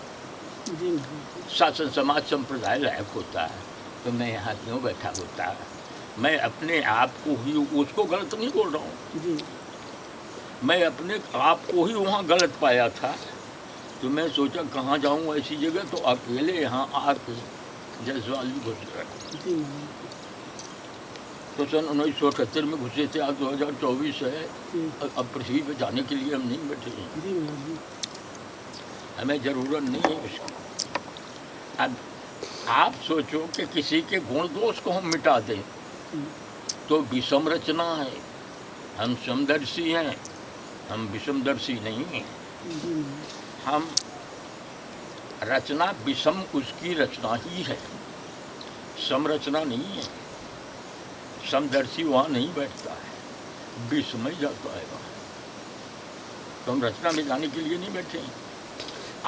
Speaker 4: जी महाराज।
Speaker 2: शासन समाज संप्रदाय लायक होता है, तो मैं यहाँ क्यों बैठा होता? मैं अपने आप को ही, उसको गलत नहीं बोल रहा हूँ,
Speaker 4: जी
Speaker 2: मैं अपने आप को ही वहाँ गलत पाया था। तो मैं सोचा कहाँ जाऊँ ऐसी जगह, तो अकेले यहाँ आके जायसवाल भी घुस गए।
Speaker 4: जी महाराज।
Speaker 2: तो सन 1978 में घुसे थे, आज 2024 है।
Speaker 4: जी
Speaker 2: अब पृथ्वी पे जाने के लिए हम नहीं बैठे हैं,
Speaker 4: जी महाराज जी।
Speaker 2: हमें ज़रूरत नहीं है उसकी। अब आप सोचो कि किसी के गुण दोष को हम मिटा दें तो विषम रचना है। हम समदर्शी हैं, हम विषमदर्शी नहीं हैं।
Speaker 4: जी महाराज।
Speaker 2: हम रचना विषम उसकी रचना ही है, समरचना नहीं है। समदर्शी वहाँ नहीं बैठता है, विषम ही जाता है वहाँ। तो हम रचना में जाने के लिए नहीं बैठे हैं।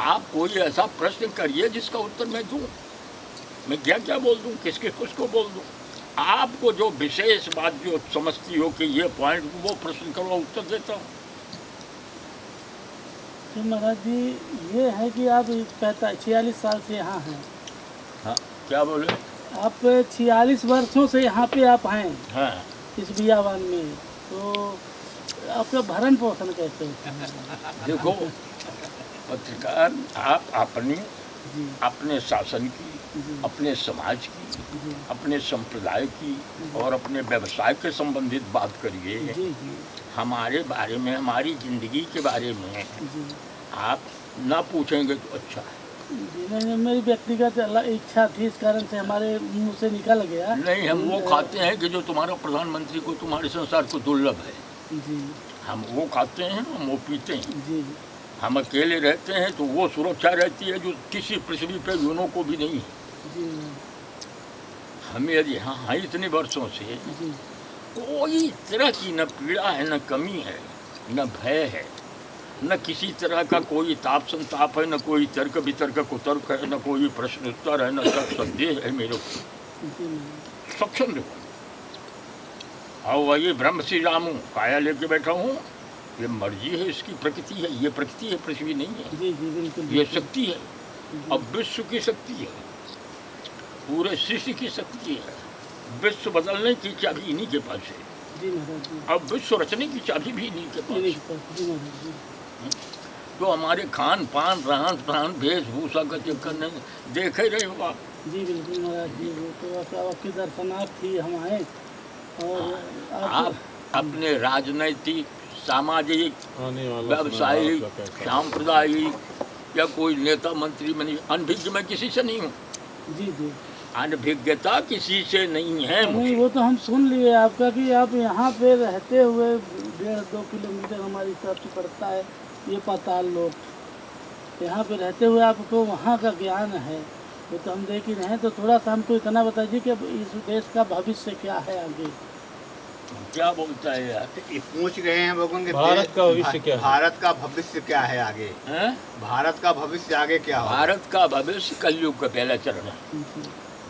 Speaker 2: आप कोई ऐसा प्रश्न करिए जिसका उत्तर मैं दूं। मैं क्या क्या बोल दूं, किस को बोल दूं? आपको जो विशेष बात जो समझती हो कि ये पॉइंट, वो प्रश्न करो, उत्तर देता हूँ।
Speaker 4: तो महाराज जी ये है कि आप 46 साल से यहाँ हैं।
Speaker 2: हाँ, क्या बोले?
Speaker 4: आप 46 वर्षों से यहाँ पे आप हैं।
Speaker 2: हाँ,
Speaker 4: इस बियाबान में, तो आपका भरण पोषण कैसे होता है?
Speaker 2: देखो पत्रकार, आप अपनी
Speaker 4: जी
Speaker 2: अपने शासन की,
Speaker 4: जी
Speaker 2: अपने समाज की,
Speaker 4: जी
Speaker 2: अपने संप्रदाय की और अपने व्यवसाय के संबंधित बात करिए।
Speaker 4: जी जी
Speaker 2: हमारे बारे में, हमारी जिंदगी के बारे में
Speaker 4: जी
Speaker 2: आप ना पूछेंगे तो अच्छा है।
Speaker 4: जी नहीं, मेरी व्यक्तिगत इच्छा थी, इस कारण से हमारे मुंह से निकल गया।
Speaker 2: नहीं, हम वो खाते हैं कि जो तुम्हारा प्रधानमंत्री को तुम्हारे संसार को दुर्लभ है।
Speaker 4: जी
Speaker 2: हम वो खाते हैं, हम वो पीते हैं।
Speaker 4: जी
Speaker 2: हम अकेले रहते हैं तो वो सुरक्षा रहती है जो किसी पृथ्वी पे यूनों को भी नहीं है।
Speaker 4: जी
Speaker 2: हमें यदि यहाँ हैं इतने वर्षों से,
Speaker 4: जी
Speaker 2: कोई तरह की न पीड़ा है, न कमी है, न भय है, न किसी तरह का कोई ताप संताप है, न कोई तर्क वितर्क कुतर्क है, न कोई प्रश्न उत्तर है, न तर्क संदेह है। मेरे को
Speaker 4: जी
Speaker 2: सक्षम देखो, और वही ब्रह्म श्री राम हूँ, काया लेके बैठा हूँ। ये मर्जी है, इसकी प्रकृति है, ये प्रकृति है, पृथ्वी नहीं है।
Speaker 4: जी जी बिल्कुल
Speaker 2: ये शक्ति है, अब विश्व की शक्ति है, पूरे सृष्टि की शक्ति है। विश्व बदलने की चाबी इन्हीं के पास है,
Speaker 4: जी महाराज जी
Speaker 2: अब विश्व रचने की चाबी भी इन्हीं के
Speaker 4: इन्हीं
Speaker 2: पास
Speaker 4: के
Speaker 2: है।
Speaker 4: पास, जी महाराज जी
Speaker 2: तो हमारे खान पान, रहन सहन, वेशभूषा का चक्कर नहीं, देख ही रहे हो आप।
Speaker 4: जी बिल्कुल महाराज जी, वो तो आपके दर्शनार्थ ही हम आए। और
Speaker 2: आप अपने राजनैतिक, सामाजिक, व्यावसायिक, सांप्रदायिक या कोई नेता मंत्री में नहीं, अनभिज्ञ मैं किसी से नहीं हूँ।
Speaker 4: जी जी
Speaker 2: अनभिज्ञता किसी से नहीं है
Speaker 4: नहीं,
Speaker 2: मुझे।
Speaker 4: वो तो हम सुन लिए आपका कि आप यहाँ पे रहते हुए 1.5-2 किलोमीटर हमारी तरफ से पड़ता है ये पाताल लोक, यहाँ पे रहते हुए आपको वहाँ का ज्ञान है, वो तो हम देख ही रहे हैं। तो थोड़ा सा हमको इतना बताइए कि इस देश का भविष्य क्या है आगे।
Speaker 2: क्या बोलता है यार?
Speaker 6: ये पूछ रहे हैं भगवान के
Speaker 1: भारत का भविष्य क्या है?
Speaker 6: भारत का भविष्य क्या है आगे?
Speaker 2: हैं?
Speaker 6: भारत का भविष्य आगे क्या होगा?
Speaker 2: भारत का भविष्य कलयुग का पहला चरण है।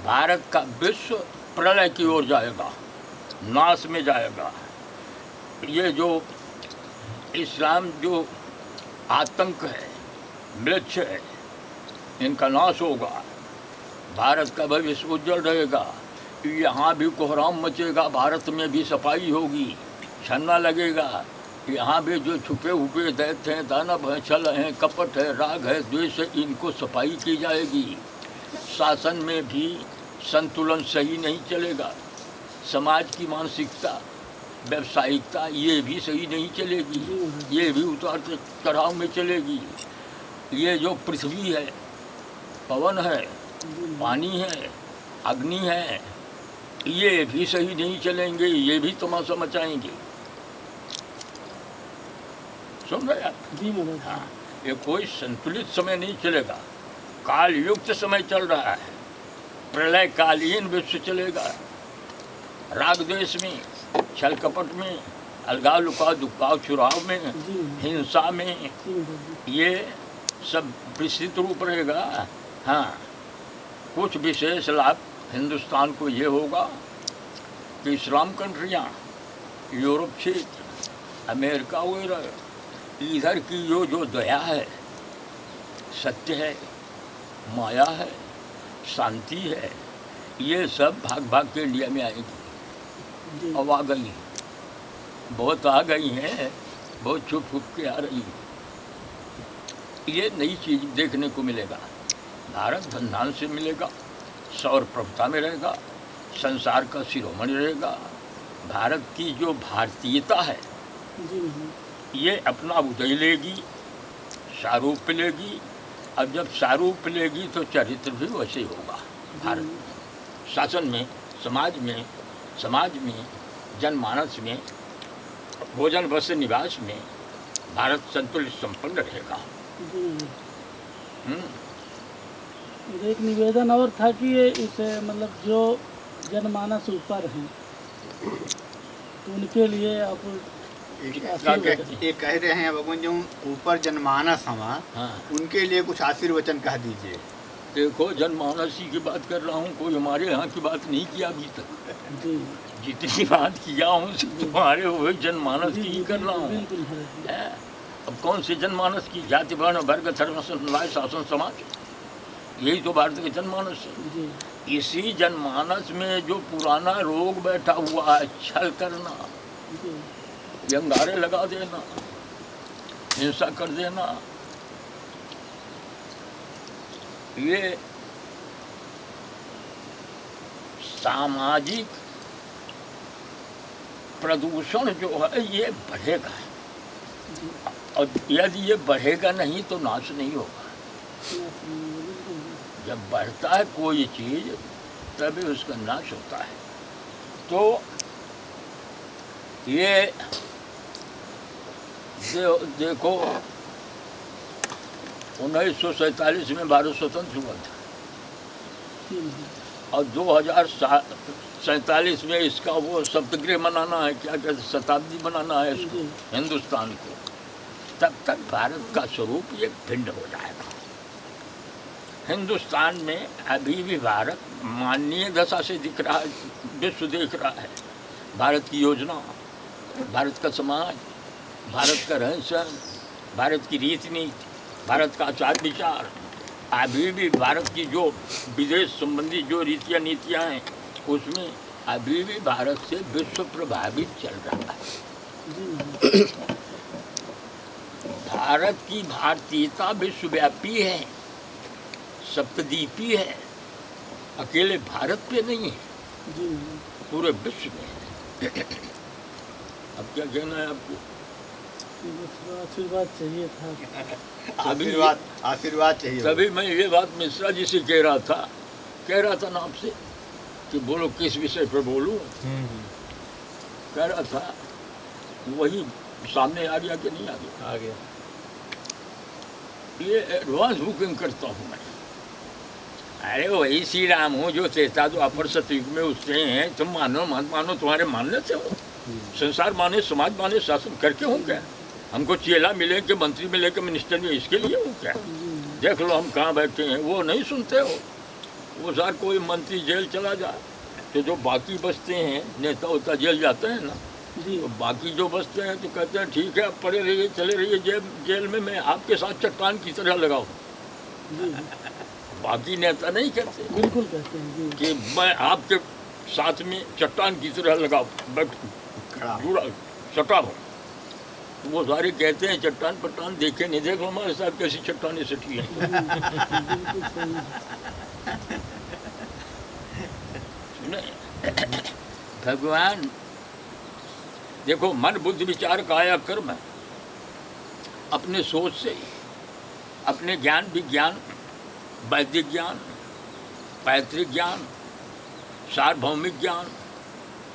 Speaker 2: भारत का विश्व प्रलय की ओर जाएगा, नाश में जाएगा। ये जो इस्लाम जो आतंक है, मृक्ष है, इनका नाश होगा। भारत का भविष्य उज्जवल रहेगा। यहाँ भी कोहराम मचेगा, भारत में भी सफाई होगी, छन्ना लगेगा। यहाँ भी जो छुपे हुए दैत्य हैं, दानव हैं, छल हैं, कपट है, राग है, द्वेष है, इनको सफाई की जाएगी। शासन में भी संतुलन सही नहीं चलेगा। समाज की मानसिकता, व्यावसायिकता ये भी सही नहीं चलेगी, ये भी उतार चढ़ाव में चलेगी। ये जो पृथ्वी है, पवन है, पानी है, अग्नि है, ये भी सही नहीं चलेंगे, ये भी तमाशा मचाएंगे। सुन रहे आप?
Speaker 4: जी महाराज।
Speaker 2: हाँ, ये कोई संतुलित समय नहीं चलेगा। काल युक्त समय चल रहा है, प्रलय कालीन विश्व चलेगा। राग द्वेष में, छल कपट में, अलगाव लुकाव दुकाव चुराव में, हिंसा में, ये सब विस्तृत रूप रहेगा। हाँ, कुछ विशेष लाभ हिंदुस्तान को ये होगा कि इस्लाम कंट्रियाँ, यूरोप क्षेत्र, अमेरिका वगैरह, इधर की जो दया है, सत्य है, माया है, शांति है, ये सब भाग भाग के इंडिया में आएगी। अब आ गई, बहुत आ गई हैं, बहुत छुप छुप के आ रही हैं। ये नई चीज़ देखने को मिलेगा। भारत धन से मिलेगा, सौर प्रभुता में रहेगा, संसार का शिरोमणि रहेगा। भारत की जो भारतीयता है ये अपना उदय लेगी, शारूप लेगी। अब जब शारूप लेगी तो चरित्र भी वैसे होगा। भारत शासन में, समाज में, जनमानस में, भोजन वस्त्र निवास में भारत संतुलित संपन्न रहेगा।
Speaker 4: एक निवेदन और था कि ये इसे मतलब जो जनमानस ऊपर हैं तो उनके लिए आप
Speaker 6: ये कह रहे हैं भगवान जो ऊपर जनमानस हमारा,
Speaker 2: हाँ,
Speaker 6: उनके लिए कुछ आशीर्वचन कह दीजिए।
Speaker 2: देखो जनमानसी की बात कर रहा हूँ, कोई हमारे यहाँ की बात नहीं किया अभी तक।
Speaker 4: जी
Speaker 2: जितनी बात किया हूँ तुम्हारे हुए जनमानस की ही कर रहा हूँ।
Speaker 4: बिल्कुल है।
Speaker 2: अब कौन से जनमानस की? जाति वर्ण वर्ग धर्म संप्रदाय शासन समाज, यही तो भारत के जनमानस है।
Speaker 4: जी
Speaker 2: इसी जनमानस में जो पुराना रोग बैठा हुआ है, छल करना,
Speaker 4: जी
Speaker 2: यंगारे लगा देना, हिंसा कर देना, ये सामाजिक प्रदूषण जो है ये बढ़ेगा, और यदि ये बढ़ेगा नहीं तो नाश नहीं होगा। जब बढ़ता है कोई चीज तभी उसका नाश होता है। तो ये देखो 1947 में भारत स्वतंत्र हुआ था और 2047 में इसका वो सप्तगृह मनाना है, क्या कहते शताब्दी मनाना है इसको हिंदुस्तान को। तब तक भारत का स्वरूप ये भिन्न हो जाएगा। हिंदुस्तान में अभी भी भारत माननीय दशा से दिख रहा है, विश्व देख रहा है। भारत की योजना, भारत का समाज, भारत का रहन सहन, भारत की रीति नीति, भारत का आचार विचार, अभी भी भारत की जो विदेश संबंधी जो रीतियाँ नीतियाँ हैं उसमें अभी भी भारत से विश्व प्रभावित चल रहा है। भारत की भारतीयता विश्वव्यापी है, सप्तद्वीपीय है, अकेले भारत पे नहीं है, पूरे विश्व में है। अब क्या कहना है आपको?
Speaker 4: आशीर्वाद चाहिए था।
Speaker 6: आशीर्वाद चाहिए।
Speaker 2: तभी मैं ये बात मिश्रा जी से कह रहा था ना आपसे कि बोलो किस विषय पर बोलूं। कह रहा था वही सामने आ गया कि नहीं आ गया?
Speaker 6: आ गया।
Speaker 2: ये एडवांस बुकिंग करता हूँ मैं। अरे वही श्री राम हूँ जो चेता जो अपर सतयुग में उससे हैं। तुम मानो मत मानो, तुम्हारे मानने से हो। संसार माने, समाज माने, शासन करके हूँ क्या? हमको चेला मिले कि मंत्री मिले कि मिनिस्टर में, इसके लिए हूँ क्या? देख लो हम कहाँ बैठे हैं, वो नहीं सुनते हो। वो सर कोई मंत्री जेल चला जाए तो जो बाकी बचते हैं, नेता उता जेल जाते हैं ना, तो बाकी जो बचते हैं तो कहते हैं ठीक है अब पड़े रहिए, चले रहिए जेल में, मैं आपके साथ चट्टान की तरह लगाऊँ। बाकी नेता नहीं कहते,
Speaker 4: बिल्कुल कहते हैं जी।
Speaker 2: कि मैं आपके साथ में चट्टान की तरह लगा जुड़ा सटा हूँ। तो वो सारे कहते हैं चट्टान पट्टान देखे नहीं, देखो हमारे साथ कैसी चट्टानें सटी हैं। भगवान देखो, मन बुद्धि विचार काया कर्म अपने सोच से, अपने ज्ञान विज्ञान, वैदिक ज्ञान, पैतृक ज्ञान, सार्वभौमिक ज्ञान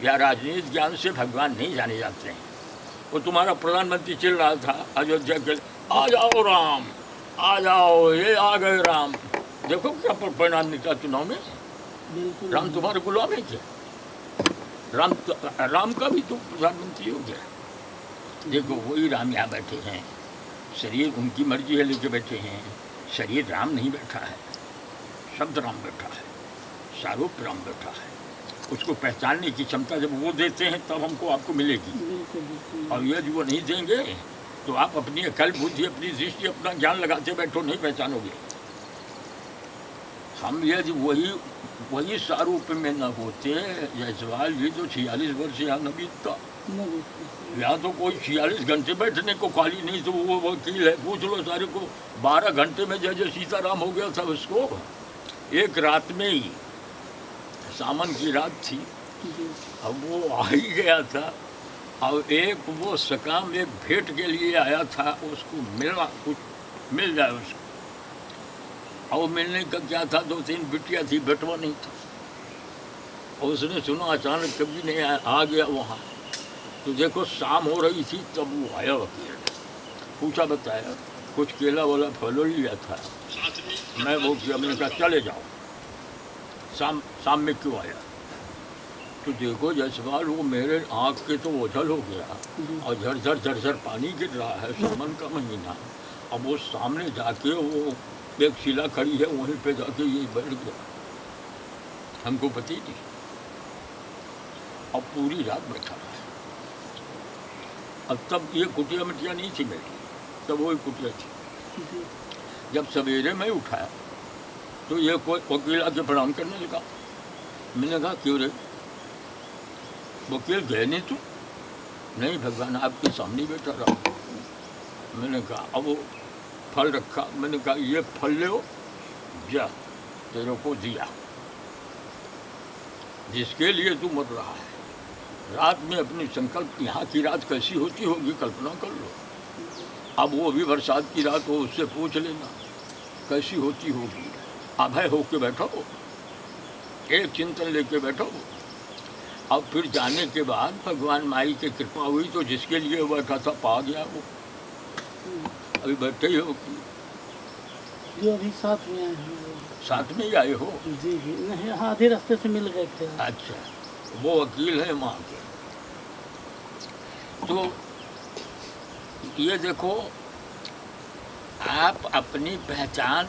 Speaker 2: या राजनीतिक ज्ञान से भगवान नहीं जाने जाते हैं। वो तुम्हारा प्रधानमंत्री चल रहा था अयोध्या के, आ जाओ राम, आ जाओ, ये आ गए राम। देखो क्या परिणाम निकला चुनाव में। राम तुम्हारे गुलाम है क्या? राम का भी तो प्रधानमंत्री हो गया। देखो वही राम यहाँ बैठे हैं, शरीर उनकी मर्जी है लेके बैठे हैं, शरीर राम नहीं बैठा है, शब्द राम बैठा है, सारूप राम बैठा है। उसको पहचानने की क्षमता जब वो देते हैं तब हमको आपको मिलेगी। और यदि वो नहीं देंगे तो आप अपनी अकल बुद्धि, अपनी दृष्टि, अपना ज्ञान लगाते बैठो, नहीं पहचानोगे। हम यदि वही सारूप में न होते, जायसवाल जी तो 46 वर्ष यहाँ न बीतता। यहाँ तो कोई 46 घंटे बैठने को खाली नहीं, तो वो वकील है, पूछ लो सारे को। 12 घंटे में जैसे सीताराम हो गया था उसको, एक रात में ही, सावन की रात थी, अब वो आ ही गया था। और एक वो सकाम एक भेंट के लिए आया था, उसको मिलना, कुछ मिल जाए उसको। और मिलने का क्या था, 2-3 बिटिया थी, बेटवा नहीं था। और उसने सुना अचानक कभी नहीं आया, आ गया वहाँ। तो देखो शाम हो रही थी तब वो आया वकील, पूछा बताया, कुछ केला वाला फल लिया था, मैं वो किया, मैंने कहा चले जाओ। शाम में क्यों आया? तो देखो जायसवाल वो मेरे आँख के तो ओझल हो गया और झरझर झरझर पानी गिर रहा है, सावन का महीना। अब वो सामने जाके वो एक शिला खड़ी है, वहीं पे जाके ये बैठ गया, हमको पता ही नहीं। अब पूरी रात बैठा रहा। अब तब ये कुटिया मिटिया नहीं थी मेरी, तब वही कुटिया थी। जब सवेरे में उठाया तो ये कोई वकील आके प्रणाम करने लगा। मैंने कहा क्यों रे, वकील गए नहीं तू? नहीं भगवान आपके सामने ही बैठा रहा। मैंने कहा अब वो फल रखा, मैंने कहा ये फल ले जा, तेरे को दिया, जिसके लिए तू मर रहा है। रात में अपनी संकल्प, यहाँ की रात कैसी होती होगी कल्पना कर लो। अब वो भी बरसात की रात हो, उससे पूछ लेना कैसी होती होगी। अभय होके बैठो, एक चिंतन लेके बैठो। अब फिर जाने के बाद भगवान माई की कृपा हुई तो जिसके लिए बैठा था पा गया वो। अभी बैठे ही हो,
Speaker 4: जो अभी साथ में आए हैं।
Speaker 2: साथ में ही आए हो?
Speaker 4: जी जी, नहीं हाँ, आधे रास्ते से मिल गए थे।
Speaker 2: अच्छा, वो वकील है वहाँ के। तो ये देखो, आप अपनी पहचान,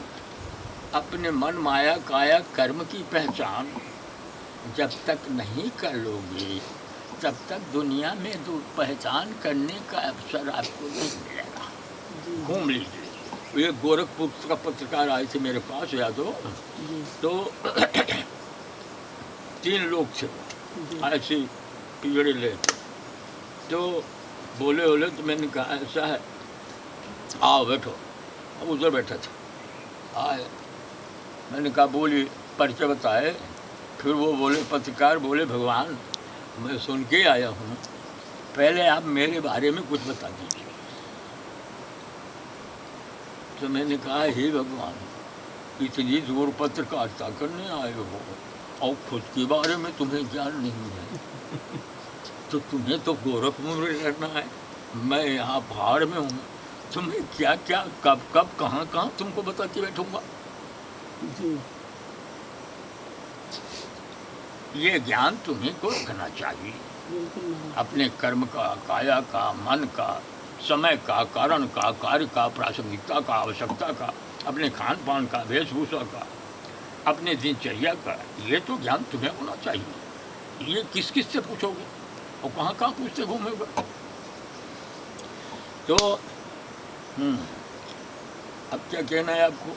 Speaker 2: अपने मन माया काया कर्म की पहचान जब तक नहीं कर लोगे तब तक दुनिया में पहचान करने का अवसर आपको नहीं मिलेगा। घूम लीजिए। ये गोरखपुर का पत्रकार आए थे मेरे पास, याद हो? तो 3 लोग थे ऐसे पिजड़े ले, तो बोले तो मैंने कहा ऐसा है, आओ बैठो। अब उधर बैठा था, आए, मैंने कहा बोलिए, परिचय बताए। फिर वो बोले, पत्रकार बोले, भगवान मैं सुन के आया हूँ, पहले आप मेरे बारे में कुछ बता दीजिए। तो मैंने कहा हे भगवान, इतनी दूर पत्रकारिता करने आए हो और खुद के बारे में तुम्हें ज्ञान नहीं है, तो तुम्हें तो गोरखपुर में रहना है, मैं यहाँ पहाड़ में हूँ, तुम्हें क्या क्या कब कब कहाँ कहाँ तुमको बता के बैठूंगा।
Speaker 4: जी।
Speaker 2: ये ज्ञान तुम्हें को रखना चाहिए,
Speaker 4: बिल्कुल नहीं।
Speaker 2: अपने कर्म का, काया का, मन का, समय का, कारण का, कार्य का, प्रासंगिकता का, आवश्यकता का, अपने खान पान का, वेशभूषा का, अपने दिनचर्या का, ये तो ज्ञान तुम्हें होना चाहिए। ये किस किस से पूछोगे और कहाँ कहाँ पूछते घूमोगे? तो अब क्या कहना है आपको?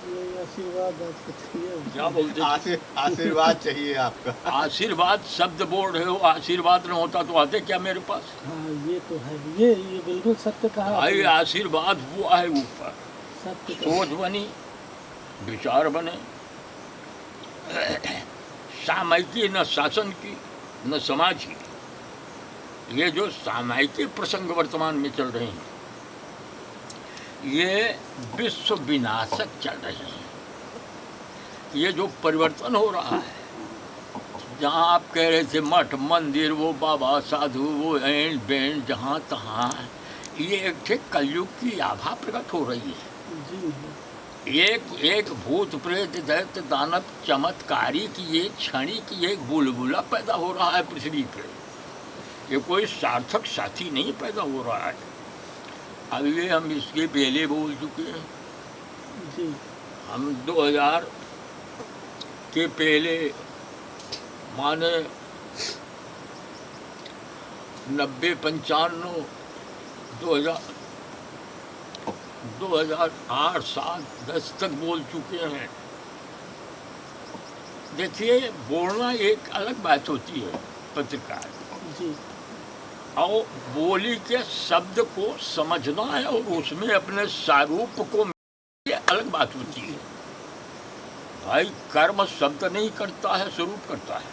Speaker 4: ये आशीर्वाद आपको चाहिए।
Speaker 2: क्या बोलते हैं?
Speaker 6: आशीर्वाद चाहिए आपका।
Speaker 2: आशीर्वाद शब्द बोल रहे हो, आशीर्वाद न होता तो आते क्या मेरे पास?
Speaker 4: हाँ ये तो है, ये बिल्कुल सत्य कहा
Speaker 2: भाई
Speaker 4: आपने।
Speaker 2: आशीर्वाद हुआ है ऊपर,
Speaker 4: सत्य कहा।
Speaker 2: सोच बनी, विचार बने, सामयिकी न शासन की न समाज की। ये जो सामयिकी प्रसंग वर्तमान में चल रहे हैं ये विश्व विनाशक चल रहे हैं। ये जो परिवर्तन हो रहा है, जहाँ आप कह रहे थे मठ मंदिर, वो बाबा साधु, वो एंड बैंड, जहाँ तहाँ ये एक ठे कलयुग की आभा प्रकट हो रही है।
Speaker 4: जी।
Speaker 2: एक भूत प्रेत दैत्य दानव चमत्कारी की ये क्षणी की एक बुलबुला पैदा हो रहा है पृथ्वी पे। ये कोई सार्थक साथी नहीं पैदा हो रहा है। अब ये हम इसके पहले बोल चुके हैं।
Speaker 4: जी।
Speaker 2: हम 2000 के पहले माने 90, 95, 2008, 7, 10 तक बोल चुके हैं। देखिए, बोलना एक अलग बात होती है पत्रकार,
Speaker 4: जी।
Speaker 2: और बोली के शब्द को समझना है और उसमें अपने स्वरूप को, ये अलग बात होती है। भाई कर्म शब्द नहीं करता है, स्वरूप करता है,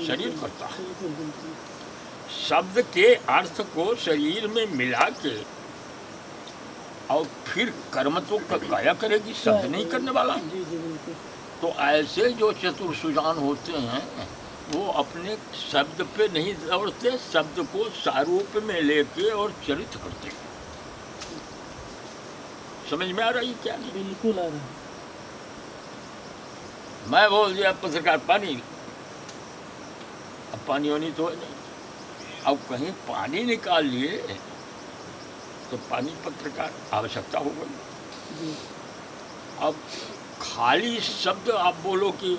Speaker 2: शरीर करता है।
Speaker 4: बिल्कुल बिल्कुल।
Speaker 2: शब्द के अर्थ को शरीर में मिला के और फिर कर्म तो काया करेगी, शब्द नहीं करने वाला।
Speaker 4: जी जी बिल्कुल।
Speaker 2: तो ऐसे जो चतुर सुजान होते हैं वो अपने शब्द पे नहीं दौड़ते, शब्द को स्वरूप में लेके और चरित करते। समझ में आ रही क्या? नहीं,
Speaker 4: बिल्कुल आ रहा है।
Speaker 2: मैं बोल दिया पत्रकार पानी, अब पानी होनी तो है नहीं, अब कहीं पानी निकाल लिए तो पानी पत्रकार आवश्यकता हो गई।
Speaker 4: जी।
Speaker 2: अब खाली शब्द आप बोलो कि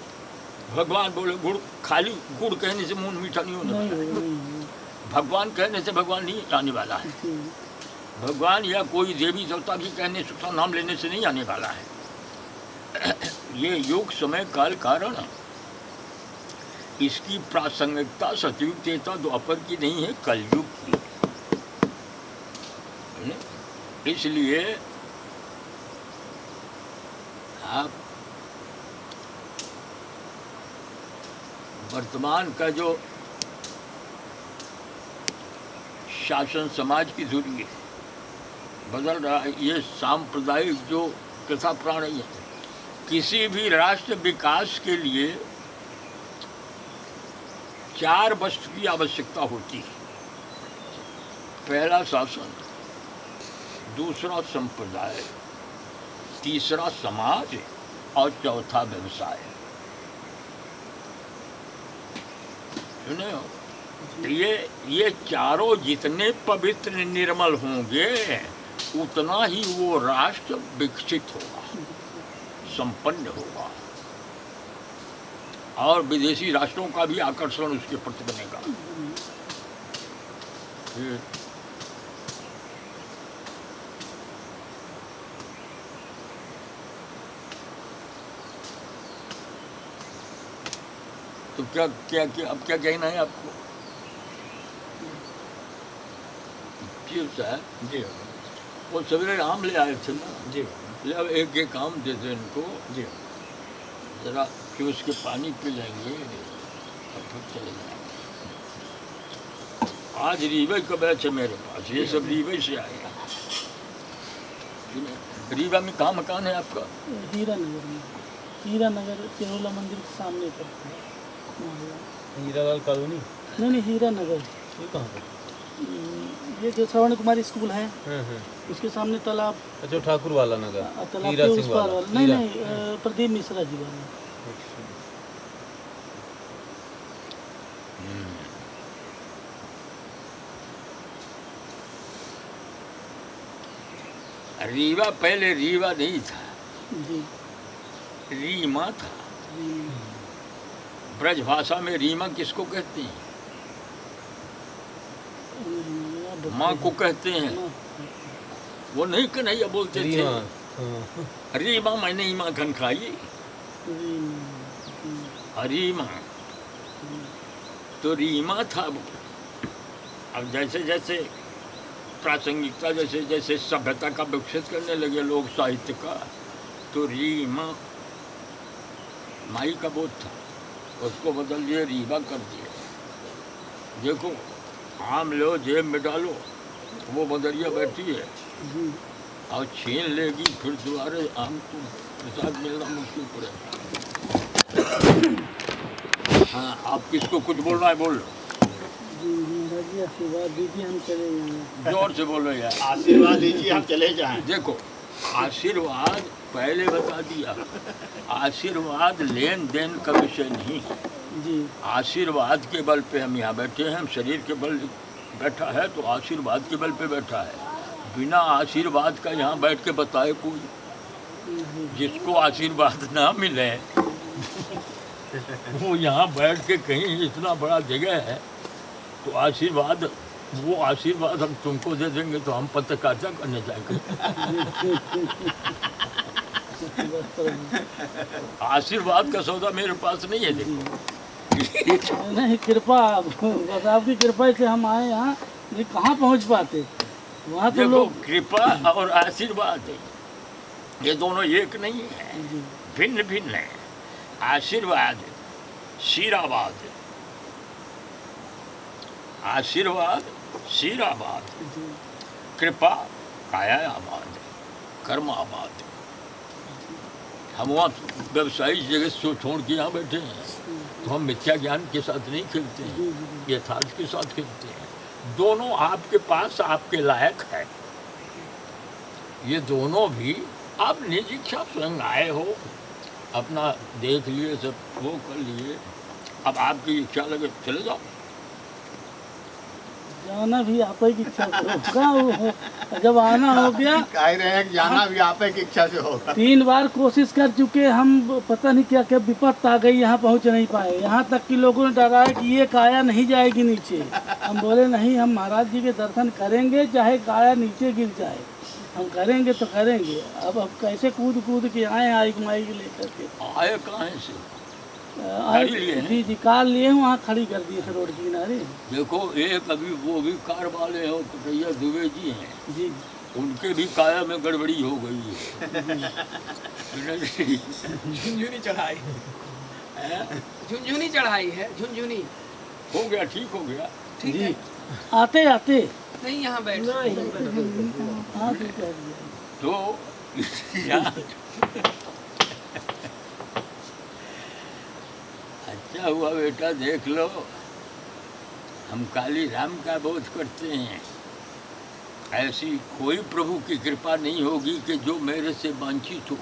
Speaker 2: भगवान बोले गुड़, खाली गुड़ कहने से मुंह मीठा नहीं होने वाला है।
Speaker 4: नहीं।
Speaker 2: भगवान कहने से भगवान नहीं आने वाला है।
Speaker 4: जी।
Speaker 2: भगवान या कोई देवी देवता की कहने से, उसका नाम लेने से नहीं आने वाला है। ये योग समय काल कारण इसकी प्रासंगिकता सतयुग त्रेता द्वापर की नहीं है, कलयुग की है। इसलिए आप वर्तमान का जो शासन समाज की धुरी है बदल रहा है, ये सांप्रदायिक जो कथा प्रणाली है, किसी भी राष्ट्र विकास के लिए 4 वस्तु की आवश्यकता होती है। पहला शासन, दूसरा संप्रदाय, तीसरा समाज और चौथा व्यवसाय। सुने हो? तो ये चारों जितने पवित्र निर्मल होंगे उतना ही वो राष्ट्र विकसित होगा, संपन्न होगा और विदेशी राष्ट्रों का भी आकर्षण उसके प्रति बनेगा। तो क्या क्या क्या अब क्या कहना है आपको? जी साहब जी, वो सवेरे आम ले आए थे ना जी, अब एक एक आम दे दो इनको जी, जरा कि उसके पानी पी लेंगे और फिर चले जाएंगे। आज रीवा का बैच है मेरे पास, ये सब रीवा से आएगा। रीवा में कहाँ मकान है आपका?
Speaker 4: हीरा नगर में, हीरा नगर केरोला मंदिर के सामने पड़ता है।
Speaker 1: हीरालाल कॉलोनी?
Speaker 4: नहीं, हीरा नगर।
Speaker 1: ये कहाँ पर?
Speaker 4: ये जो श्रवण कुमारी स्कूल है उसके सामने तालाब।
Speaker 1: अच्छा, ठाकुर वाला नगर,
Speaker 4: तालाब
Speaker 1: हीरा
Speaker 4: के
Speaker 1: सिंह
Speaker 4: उस पार
Speaker 1: वाला।
Speaker 4: वाला। नहीं, प्रदीप मिश्रा जी वाला।
Speaker 2: रीवा पहले रीवा नहीं था
Speaker 4: जी,
Speaker 2: रीमा था। ब्रज भाषा में रीमा किसको कहते हैं? माँ को कहते हैं। वो नहीं कन्हैया बोलते थे रीमा मैंने ही माखन खाई, रीमा तो रीमा था वो। अब जैसे जैसे प्रासंगिकता, जैसे जैसे सभ्यता का विकसित करने लगे लोग साहित्य का, तो रीमा माई का बोध था, उसको बदल दिए, रीवा कर दिए। देखो आम लो जेब में डालो, वो बदरिया बैठी है और छीन लेगी, फिर दोबारा आम को प्रसाद मिलना मुश्किल पड़ेगा। हाँ, आप किसको कुछ बोलना है बोल लो।
Speaker 4: आशीर्वाद दीजिए, हम चले जाएंगे।
Speaker 2: जोर से बोलो यार।
Speaker 6: आशीर्वाद दीजिए, हम चले जाएं।
Speaker 2: देखो आशीर्वाद पहले बता दिया, आशीर्वाद लेन देन का विषय नहीं
Speaker 4: जी।
Speaker 2: आशीर्वाद के बल पे हम यहाँ बैठे हैं, हम शरीर के बल बैठा है तो आशीर्वाद के बल पे बैठा है। बिना आशीर्वाद का यहाँ बैठ के बताए कोई? जिसको आशीर्वाद ना मिले वो यहाँ बैठ के कहीं इतना बड़ा जगह है तो आशीर्वाद, वो आशीर्वाद हम तुमको दे देंगे तो हम पत्रकारिता करने जाएंगे। आशीर्वाद का सौदा मेरे पास नहीं है। देखो
Speaker 4: नहीं, कृपा बस आपकी कृपा से हम आए यहाँ, ये कहाँ पहुँच पाते वहाँ तो
Speaker 2: देखो
Speaker 4: लोग।
Speaker 2: कृपा और आशीर्वाद ये दोनों एक नहीं है, भिन्न भिन्न है। आशीर्वाद शीराबाद, आशीर्वाद शीराबाद, कृपा कायाबाद, कर्माबाद। हम वहाँ व्यवसायिक जगह से छोड़ के यहाँ बैठे हैं तो हम मिथ्या ज्ञान के साथ नहीं खेलते हैं, यथार्थ के साथ खेलते हैं। दोनों आपके पास आपके लायक है। ये दोनों भी आप निज इच्छा स्वयं आए हो, अपना देख लिए, सब वो कर लिए। अब आपकी इच्छा लगे चले जाओ।
Speaker 4: जाना भी आप ही की इच्छा से होगा, जब आना हो गया।
Speaker 6: कह रहे हैं कि जाना भी आप की इच्छा से होगा।
Speaker 4: 3 बार कोशिश कर चुके हम, पता नहीं क्या क्या विपत्त आ गई, यहाँ पहुँच नहीं पाए। यहाँ तक कि लोगों ने डराया कि ये काया नहीं जाएगी नीचे। हम बोले नहीं, हम महाराज जी के दर्शन करेंगे, चाहे काया नीचे गिर जाए, हम करेंगे तो करेंगे। अब कैसे कूद कूद के आए, आई माई के लेकर के।
Speaker 2: आए कहाँ से? गाड़ी लिए हैं?
Speaker 4: जी जी कार लिए हैं, वहाँ खड़ी कर दी है रोड के किनारे।
Speaker 2: देखो एक अभी वो भी कार वाले हैं, कटैया दुबे जी हैं,
Speaker 4: जी
Speaker 2: उनके भी काया में गड़बड़ी हो गई है।
Speaker 3: झुनझुनी चढ़ाई
Speaker 2: हैं?
Speaker 3: झुनझुनी चढ़ाई है, झुनझुनी।
Speaker 2: हो गया, ठीक हो गया।
Speaker 3: ठीक
Speaker 4: जी
Speaker 3: है,
Speaker 4: आते आते
Speaker 3: नहीं यहाँ बैठ
Speaker 4: हाँ तो कह दिया।
Speaker 2: तो यहाँ अच्छा हुआ बेटा, देख लो हम काली राम का बोध करते हैं। ऐसी कोई प्रभु की कृपा नहीं होगी कि जो मेरे से वंचित हो,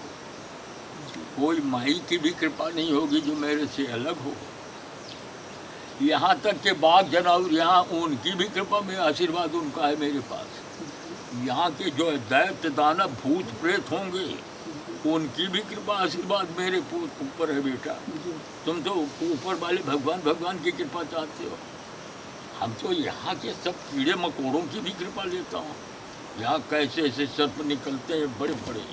Speaker 2: कोई माई की भी कृपा नहीं होगी जो मेरे से अलग हो। यहाँ तक के बाघ जनावर, यहाँ उनकी भी कृपा में आशीर्वाद उनका है मेरे पास। यहाँ के जो दैत्य दानव भूत प्रेत होंगे उनकी भी कृपा आशीर्वाद मेरे ऊपर है बेटा। तुम तो ऊपर वाले भगवान भगवान की कृपा चाहते हो, हम तो यहाँ के सब कीड़े मकोड़ों की भी कृपा लेता हूँ। यहाँ कैसे ऐसे सर्प निकलते हैं बड़े बड़े,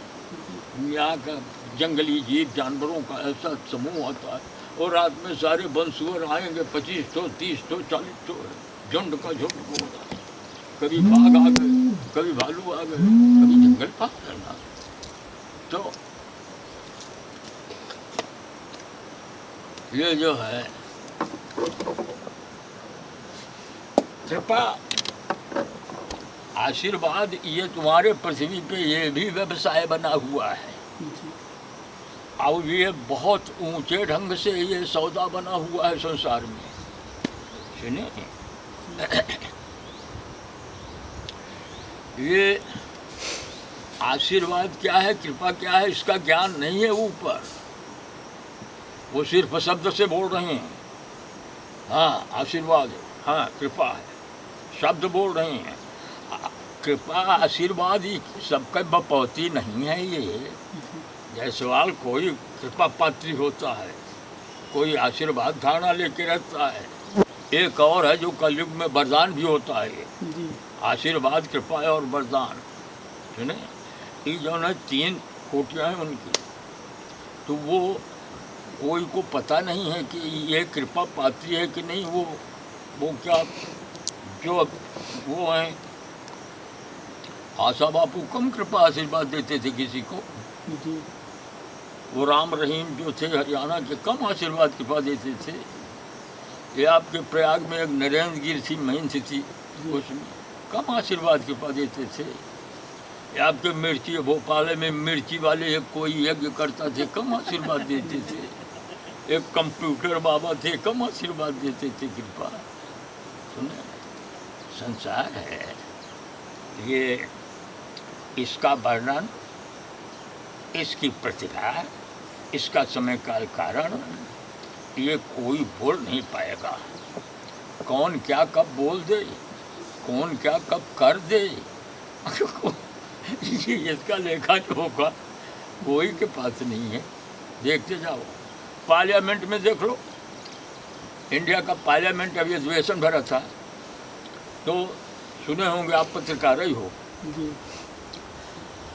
Speaker 2: यहाँ का जंगली जीव जानवरों का ऐसा समूह आता है, और रात में सारे बंसुअर आएंगे 25 तो 30 तो 40 तो झुंड का झुंड होता है। कभी बाघ आ गए, कभी भालू आ गए, कभी जंगल पार करना। तो ये जो है कृपा आशीर्वाद, ये तुम्हारे पृथ्वी पे ये भी व्यवसाय बना हुआ है, और ये बहुत ऊंचे ढंग से ये सौदा बना हुआ है संसार में। सुनिए, ये आशीर्वाद क्या है, कृपा क्या है, इसका ज्ञान नहीं है ऊपर। वो सिर्फ शब्द से बोल रहे हैं, हाँ आशीर्वाद है, हाँ कृपा है, शब्द बोल रहे हैं। कृपा आशीर्वाद ही सबका बपौती नहीं है। ये जैसवाल कोई कृपा पात्री होता है, कोई आशीर्वाद धारणा लेके रहता है। एक और है जो कलयुग में वरदान भी होता है, आशीर्वाद, कृपा और वरदान। सुने, ये जो है 3 कोटियाँ हैं उनकी, तो वो कोई को पता नहीं है कि ये कृपा पात्री है कि नहीं। वो क्या, जो वो हैं आशा बापू कम कृपा आशीर्वाद देते थे किसी को। वो राम रहीम जो थे हरियाणा के, कम आशीर्वाद कृपा देते थे। ये आपके प्रयाग में एक नरेंद्र गिर थी, महिंस थी, उसमें कम आशीर्वाद कृपा देते थे। ये आपके मिर्ची भोपाल में मिर्ची वाले एक कोई यज्ञ करता थे, कम आशीर्वाद देते थे। एक कंप्यूटर बाबा थे, कम आशीर्वाद देते थे कृपा। सुने, संसार है ये, इसका वर्णन, इसकी प्रतिभा, इसका समय काल कारण ये कोई बोल नहीं पाएगा। कौन क्या कब बोल दे, कौन क्या कब कर दे, ये इसका लेखा जोखा कोई के पास नहीं है। देखते जाओ, पार्लियामेंट में देख लो, इंडिया का पार्लियामेंट अभी अधिवेशन भरा था, तो सुने होंगे आप, पत्रकार ही हो,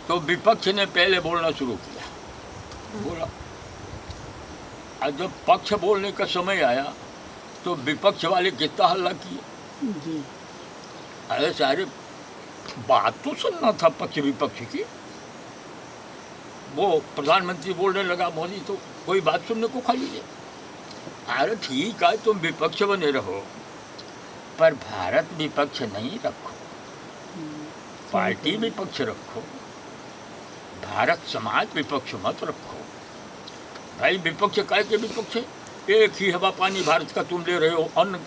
Speaker 2: तो विपक्ष ने पहले बोलना शुरू किया, बोला। और जब पक्ष बोलने का समय आया तो विपक्ष वाले कितना हल्ला किए। अरे सारे बात तो सुनना था पक्ष विपक्ष की। वो प्रधानमंत्री बोलने लगा, मोदी तो कोई बात सुनने को खाली है। अरे ठीक है, तुम विपक्ष बने रहो, पर भारत विपक्ष नहीं रखो, पार्टी विपक्ष रखो, भारत समाज विपक्ष मत रखो। भाई विपक्ष काय के विपक्ष है? एक ही हवा पानी भारत का तुम ले रहे हो, अन्न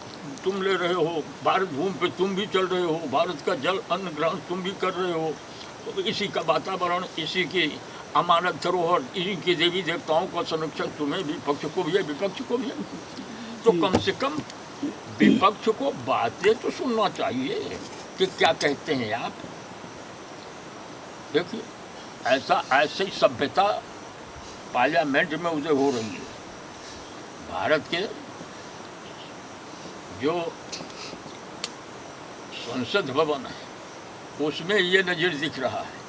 Speaker 2: तुम ले रहे हो, भारत भूमि पे तुम भी चल रहे हो, भारत का जल अन्न ग्रहण तुम भी कर रहे हो, तो इसी का वातावरण, इसी की अमानत धरोहर, इसी के देवी देवताओं का संरक्षण तुम्हें विपक्ष को भी है, विपक्ष को भी है। तो कम से कम विपक्ष को बातें तो सुनना चाहिए कि क्या कहते हैं आप। देखिए, ऐसी सभ्यता पार्लियामेंट में उदय हो रही है। भारत के जो संसद भवन है उसमें ये नज़र दिख रहा है।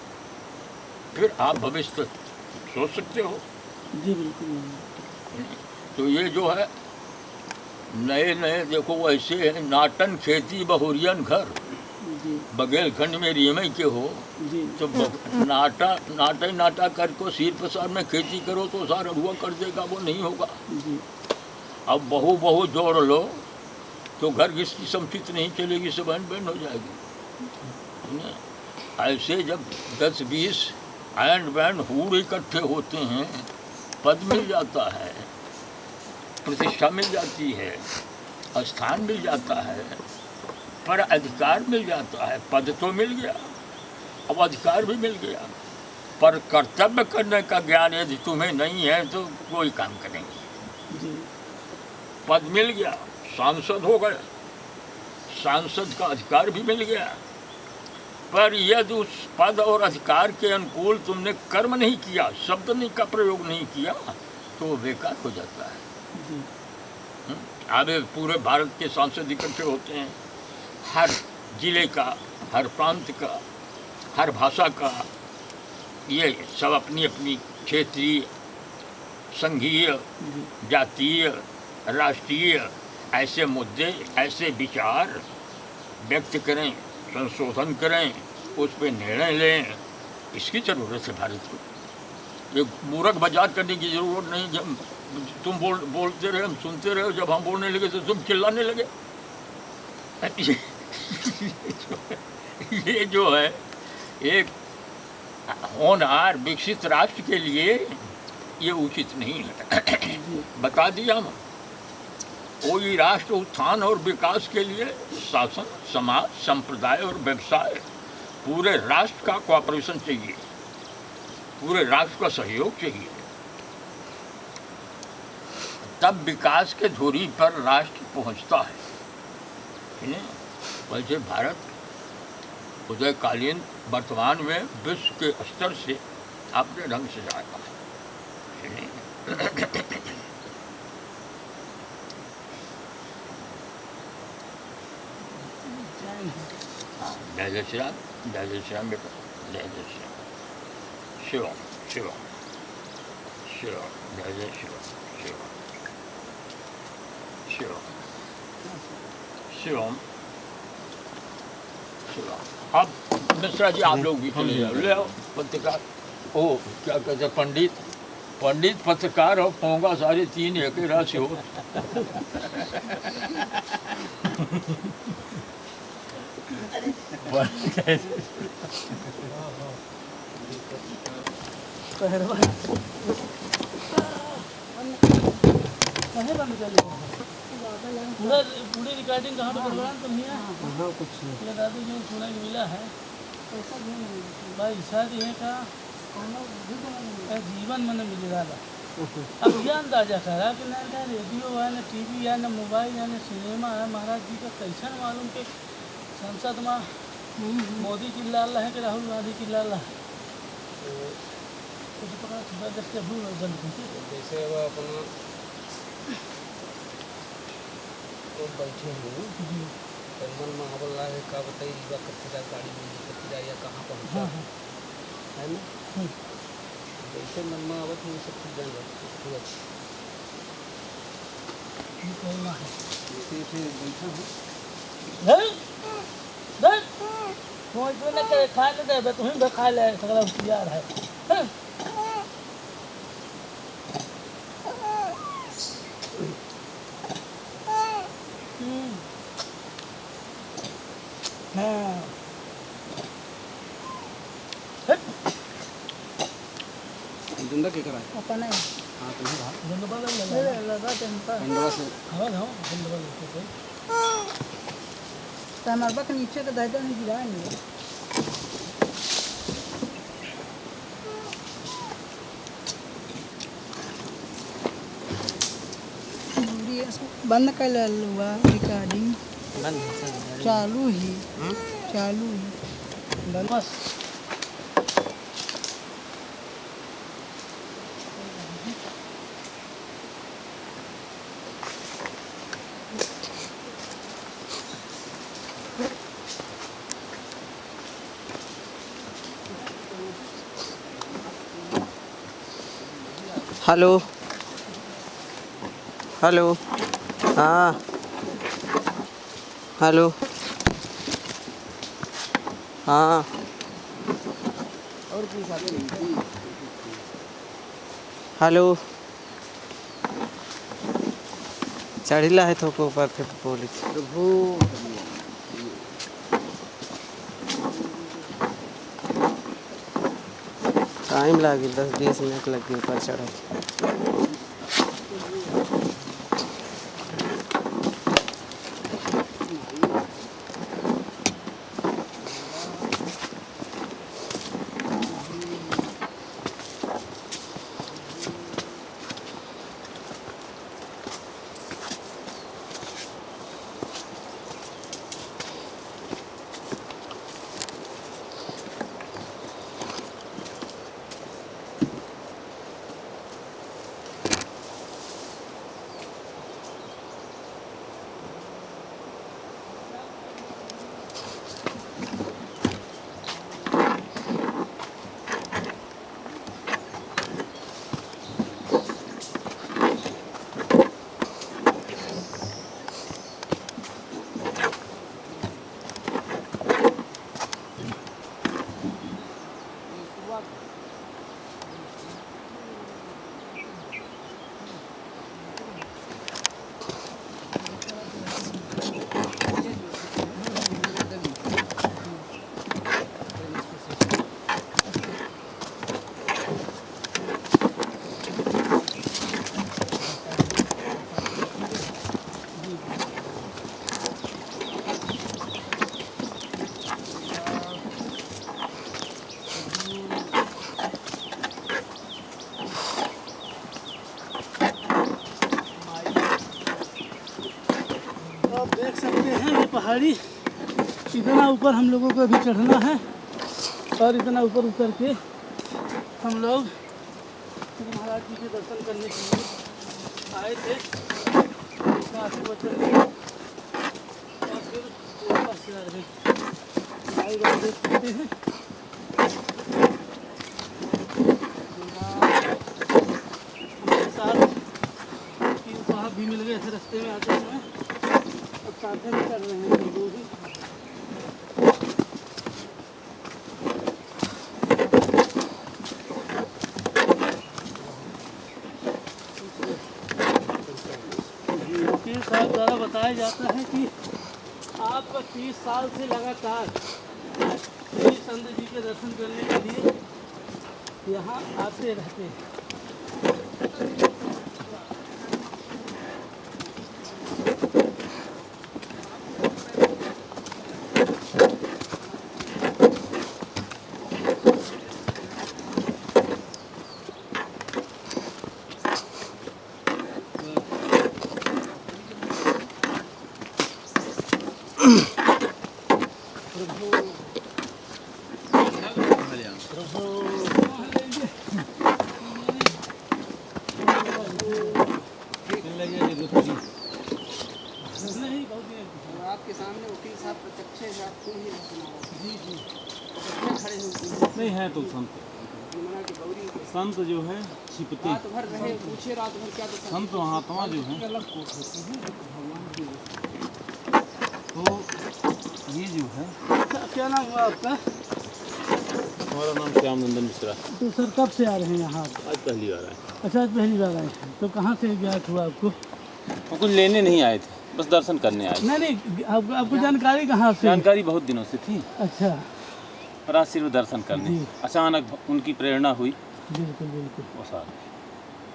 Speaker 2: फिर आप भविष्य सोच सकते हो।
Speaker 4: जी बिल्कुल।
Speaker 2: तो ये जो है नए नए देखो ऐसे है, नाटन खेती बहुरियन घर,
Speaker 4: जी
Speaker 2: बघेलखंड में रियमई के हो
Speaker 4: जी
Speaker 2: तो नाटा कर को सिर प्रसार में खेती करो तो सारा रुआ कर देगा, वो नहीं होगा।
Speaker 4: जी
Speaker 2: अब बहू जोड़ लो तो घर किसकी संपत्ति नहीं चलेगी, सब बहन बहन हो जाएगी, है ना। ऐसे जब 10-20 एंड बैंड हूड़ इकट्ठे होते हैं, पद मिल जाता है, प्रतिष्ठा मिल जाती है, स्थान मिल जाता है, पर अधिकार मिल जाता है। पद तो मिल गया, अब अधिकार भी मिल गया, पर कर्तव्य करने का ज्ञान यदि तुम्हें नहीं है तो कोई काम करेंगे।
Speaker 4: जी
Speaker 2: पद मिल गया, सांसद हो गए, सांसद का अधिकार भी मिल गया, पर यदि उस पद और अधिकार के अनुकूल तुमने कर्म नहीं किया, शब्द नहीं का प्रयोग नहीं किया, तो वो बेकार हो जाता है।
Speaker 4: जी
Speaker 2: अब पूरे भारत के सांसद इकट्ठे होते हैं, हर जिले का, हर प्रांत का, हर भाषा का, ये सब अपनी अपनी क्षेत्रीय, संघीय, जातीय, राष्ट्रीय ऐसे मुद्दे, ऐसे विचार व्यक्त करें, संशोधन करें, उस पर निर्णय लें। इसकी ज़रूरत है भारत को। एक मूर्ख बाजार करने की ज़रूरत नहीं। जब तुम बोलते रहे, हम सुनते रहे, जब हम बोलने लगे तो तुम चिल्लाने लगे। ये जो है एक होनहार विकसित राष्ट्र के लिए ये उचित नहीं है। बता दिया हम, कोई राष्ट्र उत्थान और विकास के लिए शासन, समाज, संप्रदाय और व्यवसाय, पूरे राष्ट्र का कोऑपरेशन चाहिए, पूरे राष्ट्र का सहयोग चाहिए, तब विकास के धुरी पर राष्ट्र पहुंचता है। वैसे भारत उदयकालीन वर्तमान में विश्व के स्तर से अपने ढंग से जाएगा। जय जय श्री राम, जय जय श्री राम बेटा, जय जय श्री राम, शिवम शिवम शिवम, जय जय शिवम शिवम शिवम शिवम शिवम। अब मिश्रा जी आप लोग भी चले जाओ, ले आओ पत्रकार, ओ क्या कहते हैं, पंडित पत्रकार और पोंगा सारे तीन एक ही राशि हो।
Speaker 4: पूरी रिकॉर्डिंग कहाँ पे करवा तुम यहाँ? ये दादू जो सुना के मिला है भाई शादी है का जीवन मन मिलेगा। अब ये अंदाजा करा कि ना रेडियो है, ना टीवी है, ना मोबाइल है, ना सिनेमा है। महाराज जी का कैसा मालूम कि संसद में मोदी चिल्ला रहा है कि राहुल गांधी चिल्ला रहा है। कुछ पता जबरदस्त भूल जैसे वो अपना तो बैठे हैं तो मन में हवल रहा है का बताइए कत्ती जा गाड़ी में कत्ती जा या कहाँ पहुँचा है ना। जैसे मन में आवत है सब कुछ जाएगा खा नहीं दे तुम्हें भी खा ले सगला तैयार है।
Speaker 3: जिंदा के करा
Speaker 5: अपन है
Speaker 3: हां तुम्हें रहा
Speaker 4: धन्यवाद
Speaker 5: लगा जनता
Speaker 3: पंडवा से
Speaker 4: हाँ हाँ धन्यवाद
Speaker 5: तो हमारे बात नीचे का दादा नहीं गिराए नहीं बंद कर लुआ रिकॉर्डिंग चालू ही
Speaker 4: बस
Speaker 5: हेलो हेलो। हाँ हेलो। हाँ
Speaker 3: और कोई साथ नहीं।
Speaker 5: हेलो। चढ़िला है थोको ऊपर फिर बोली
Speaker 3: प्रभु
Speaker 5: टाइम लगी 10-20 मिनट लग गए ऊपर चढ़े।
Speaker 4: आप देख सकते हैं ये पहाड़ी इतना ऊपर हम लोगों को अभी चढ़ना है और इतना ऊपर उतर के हम लोग श्री महाराज जी के दर्शन करने के लिए आए थे। इतना आशीर्वचन लिया और फिर वापस आ रहे भाई बात देख सकते हैं। हमारे साथ तीन साहब भी मिल गए थे रास्ते में आते समय। अब साथ में कर रहे हैं लोग ही। वकील साहब द्वारा बताया जाता है कि आप 30 साल से लगातार श्री संत जी के दर्शन करने के लिए यहाँ आते रहते हैं।
Speaker 3: आपके सामने वकील साहब प्रत्यक्ष है, आप क्यों ही सुना
Speaker 4: जी जी
Speaker 3: खड़े हो
Speaker 7: नहीं है तो संत
Speaker 3: मना के गौरी
Speaker 7: संत जो है छिपते
Speaker 3: रात भर रहे पूछे रात भर क्या तो
Speaker 7: संत महात्मा जो है
Speaker 3: अलग कोट होते हैं भगवान की
Speaker 7: तो ये जो है
Speaker 4: क्या नाम हुआ आपका?
Speaker 7: हमारा नाम श्याम नंदन मिश्रा।
Speaker 4: तो सर कब से आ रहे हैं यहाँ?
Speaker 7: आज पहली बार आए।
Speaker 4: अच्छा आज पहली बार आए हैं। तो कहाँ से ज्ञात हुआ आपको?
Speaker 7: हम कुछ लेने नहीं आए थे, बस दर्शन करने आए।
Speaker 4: नहीं आपको जानकारी कहाँ से?
Speaker 7: जानकारी बहुत दिनों से थी,
Speaker 4: अच्छा
Speaker 7: पर आज सिर्फ दर्शन करने
Speaker 4: जी।
Speaker 7: अचानक उनकी प्रेरणा हुई,
Speaker 4: बिल्कुल बिल्कुल।
Speaker 7: वो साथ।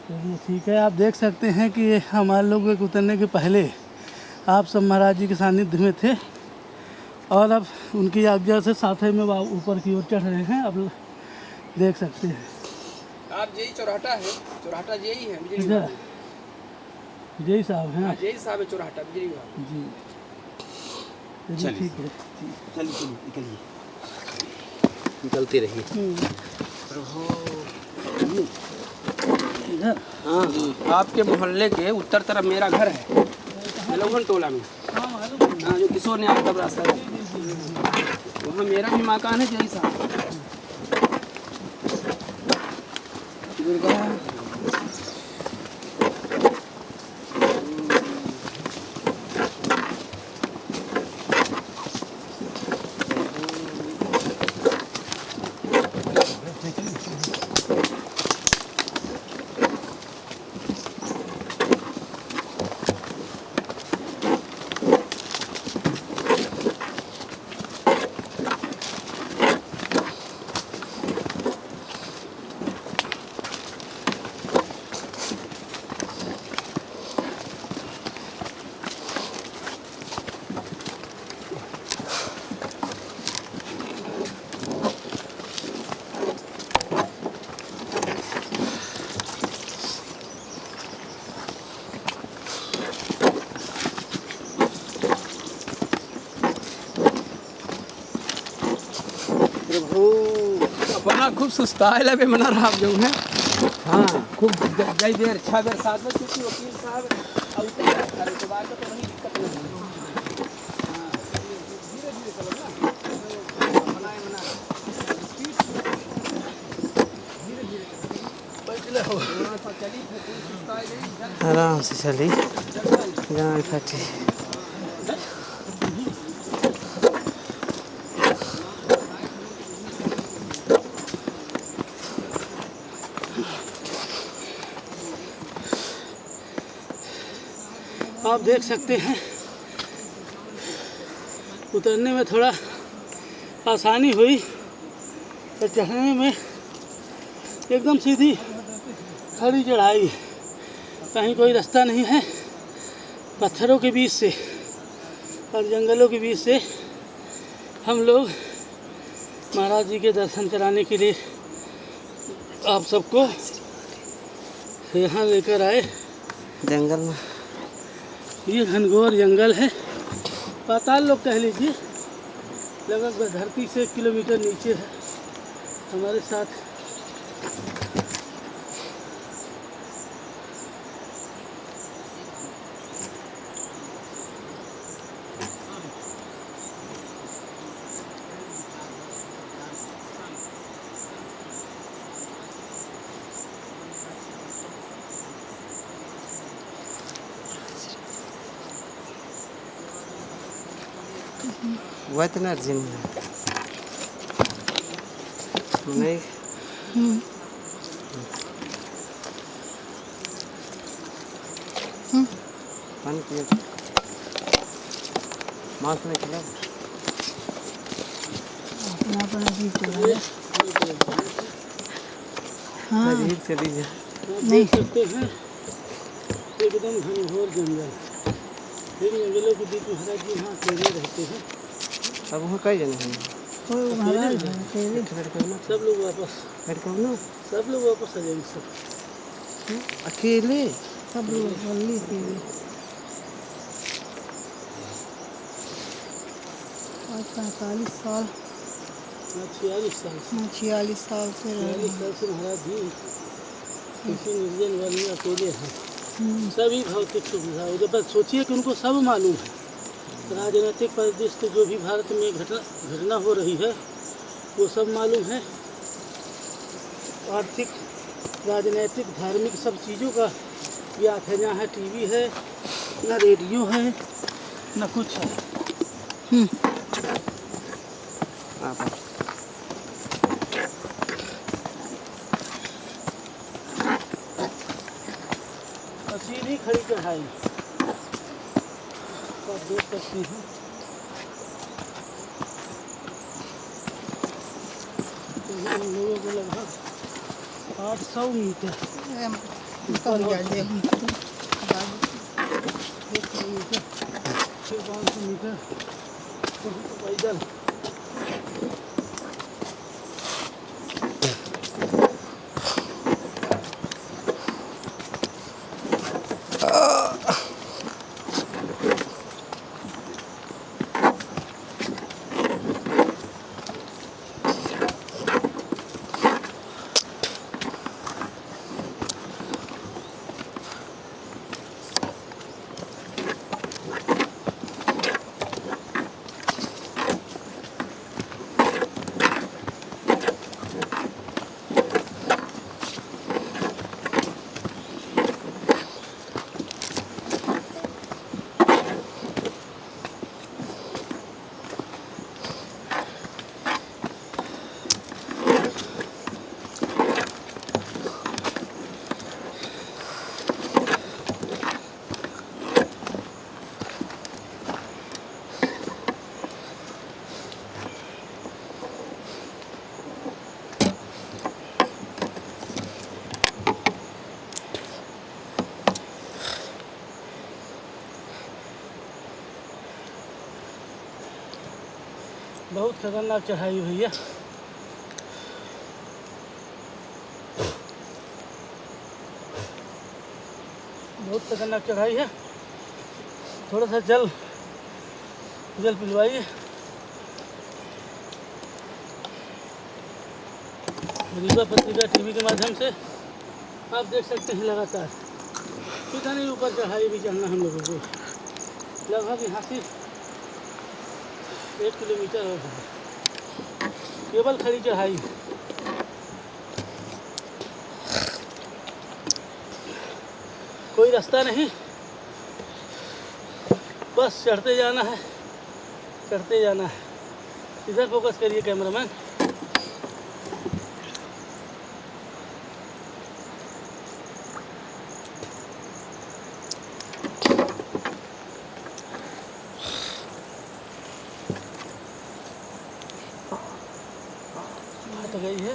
Speaker 4: चलिए ठीक है। आप देख सकते हैं कि हमारे लोगों के उतरने के पहले आप सब महाराज जी के सानिध्य में थे और अब उनकी आज्ञा से साथे में ऊपर की ओर चढ़ रहे हैं। आप देख सकते हैं।
Speaker 3: आप जेई चौराहा है, चौराहा जेई है बिजली
Speaker 4: अच्छा
Speaker 3: विभाग।
Speaker 4: जय साहब हैं।
Speaker 3: जेई साहब है चौराहा बिजली विभाग।
Speaker 4: जी चलिए ठीक है।
Speaker 7: चलिए निकलिए, निकलते रहिए।
Speaker 4: इधर
Speaker 3: हाँ आपके मोहल्ले के उत्तर तरफ मेरा घर है, लोहन टोला में।
Speaker 4: हाँ मालूम।
Speaker 3: हाँ जो किशोर ने आपका रास्ता है वहाँ मेरा भी मकान है जेई साहब। दुर्गा प्रभु
Speaker 5: अपना खूब सुस्ताए लगे मना रहा जो है।
Speaker 3: हाँ खूब जय देर अच्छा बेर साथ में क्योंकि वकील साहब अब उतने करे तो बाद तो वही दिक्कत नहीं है। हाँ धीरे धीरे चलो ना बनाए मना धीरे धीरे बैठले हो थोड़ा सा चली फिर कोई सुस्ताए नहीं
Speaker 5: आराम से चली गाय फटी।
Speaker 4: आप देख सकते हैं उतरने में थोड़ा आसानी हुई और चढ़ने में एकदम सीधी खड़ी चढ़ाई, कहीं कोई रास्ता नहीं है। पत्थरों के बीच से और जंगलों के बीच से हम लोग महाराज जी के दर्शन कराने के लिए आप सबको यहाँ लेकर आए।
Speaker 5: जंगल में
Speaker 4: ये घनघोर जंगल है, पाताल लोग कह लीजिए, लगभग धरती से 1 किलोमीटर नीचे है। हमारे साथ
Speaker 5: वैतनर जिन नहीं पानी पिए मांस नहीं खिला शरीर चली जा
Speaker 4: देख सकते हैं एकदम घनघोर जंगल। इन जंगलों के बीच महाराज जी यहाँ अकेले रहते हैं।
Speaker 5: अब वहाँ कई जने हैं
Speaker 4: सब लोग वापस
Speaker 5: ना
Speaker 4: सब लोग वापस आ जाएंगे सब।
Speaker 5: अकेले
Speaker 8: सब लोग बोली थी आज 45 साल
Speaker 4: 46 साल से
Speaker 8: 46 साल से रह रहे
Speaker 4: 46 साल से महाराज जी किसी निर्जन वन में अकेले हैं। सभी भौतिक सुविधा जब बस सोचिए कि उनको सब मालूम है। राजनीतिक परिदृश्य जो भी भारत में घटना हो रही है वो सब मालूम है। आर्थिक राजनीतिक धार्मिक सब चीज़ों का ज्ञात है। यहाँ टीवी है ना रेडियो है ना कुछ है। सीधी खड़ी चढ़ाई आप देख सकते हैं। हम लोगों को लगभग 800 मीटर
Speaker 8: निकल जाए
Speaker 4: 500 मीटर पैदल बहुत खतरनाक चढ़ाई हुई है। बहुत खतरनाक चढ़ाई है। थोड़ा सा जल पिलवाइए। रीवा पत्रिका टीवी के माध्यम से आप देख सकते हैं लगातार कितनी ऊपर चढ़ाई भी चढ़ना हम लोगों को, लगभग यहाँ से 1 किलोमीटर और है केवल खड़ी चढ़ाई। कोई रास्ता नहीं, बस चढ़ते जाना है, चढ़ते जाना है। इधर फोकस करिए कैमरामैन। तो गई है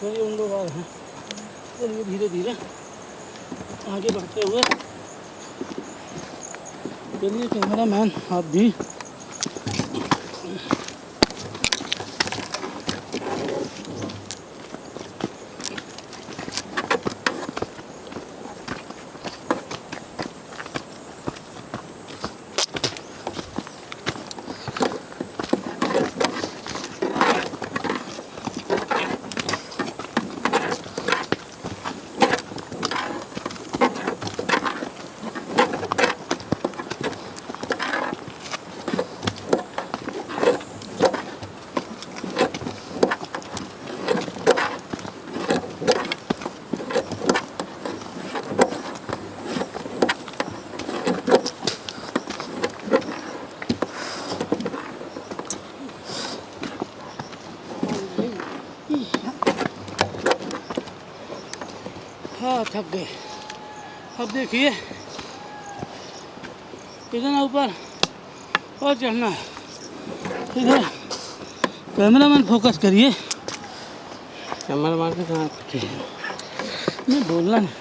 Speaker 4: कोई उन लोग आ रहे हैं। चलिए धीरे धीरे आगे बढ़ते हुए चलिए कैमरामैन आप भी हाँ थक गए। अब देखिए कितना ऊपर और चढ़ना है। इधर कैमरामैन फोकस करिए।
Speaker 5: कैमरामैन के कहाँ
Speaker 4: मैं बोलना नहीं।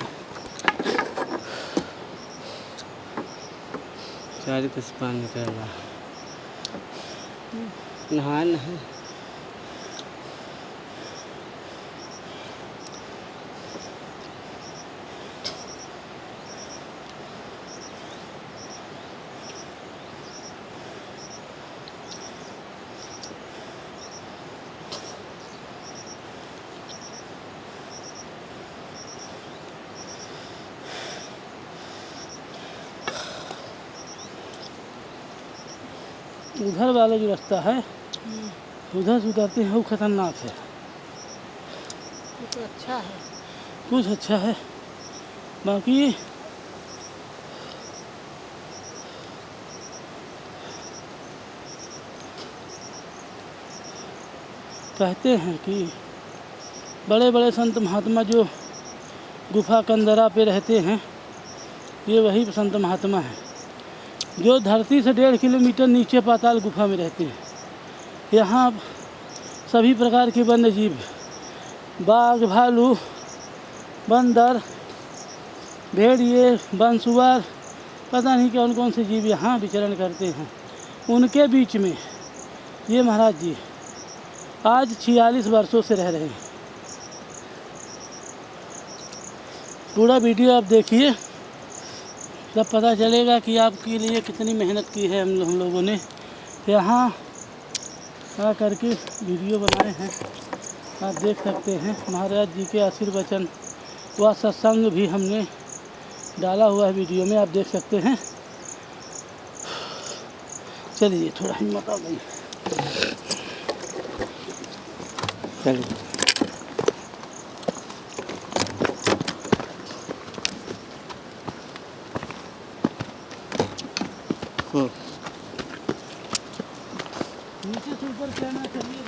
Speaker 5: चारी तो पानी निकल रहा नहा नहीं
Speaker 4: उधर वाला जो रास्ता है उधर से उतरते हैं वो खतरनाक है।
Speaker 8: तो अच्छा है।
Speaker 4: कुछ अच्छा है, बाकी कहते हैं कि बड़े बड़े संत महात्मा जो गुफा कंदरा पे रहते हैं ये वही संत महात्मा हैं जो धरती से 1.5 किलोमीटर नीचे पाताल गुफा में रहते हैं। यहाँ सभी प्रकार के वन्य जीव, बाघ, भालू, बंदर, भेड़िए, बांसुआर, पता नहीं कौन कौन से जीव यहाँ विचरण करते हैं। उनके बीच में ये महाराज जी आज 46 वर्षों से रह रहे हैं। पूरा वीडियो आप देखिए, तब पता चलेगा कि आपके लिए कितनी मेहनत की है हम लोगों ने यहाँ आ करके वीडियो बनाए हैं। आप देख सकते हैं महाराज जी के आशीर्वचन व सत्संग भी हमने डाला हुआ है वीडियो में, आप देख सकते हैं। चलिए थोड़ा हिम्मत आ गई,
Speaker 5: चलिए
Speaker 4: नीचे से ऊपर कहना चाहिए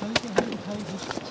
Speaker 4: खड़ी के हमें दिखाई दी।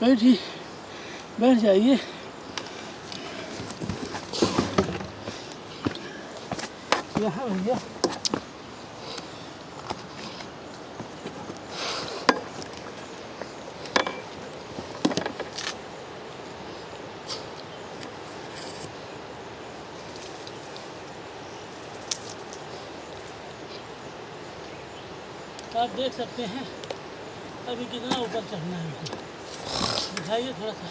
Speaker 4: बैठिए, बैठ जाइए। यहाँ भैया आप देख सकते हैं अभी कितना ऊपर चढ़ना है हमको। दिखाइए थोड़ा सा।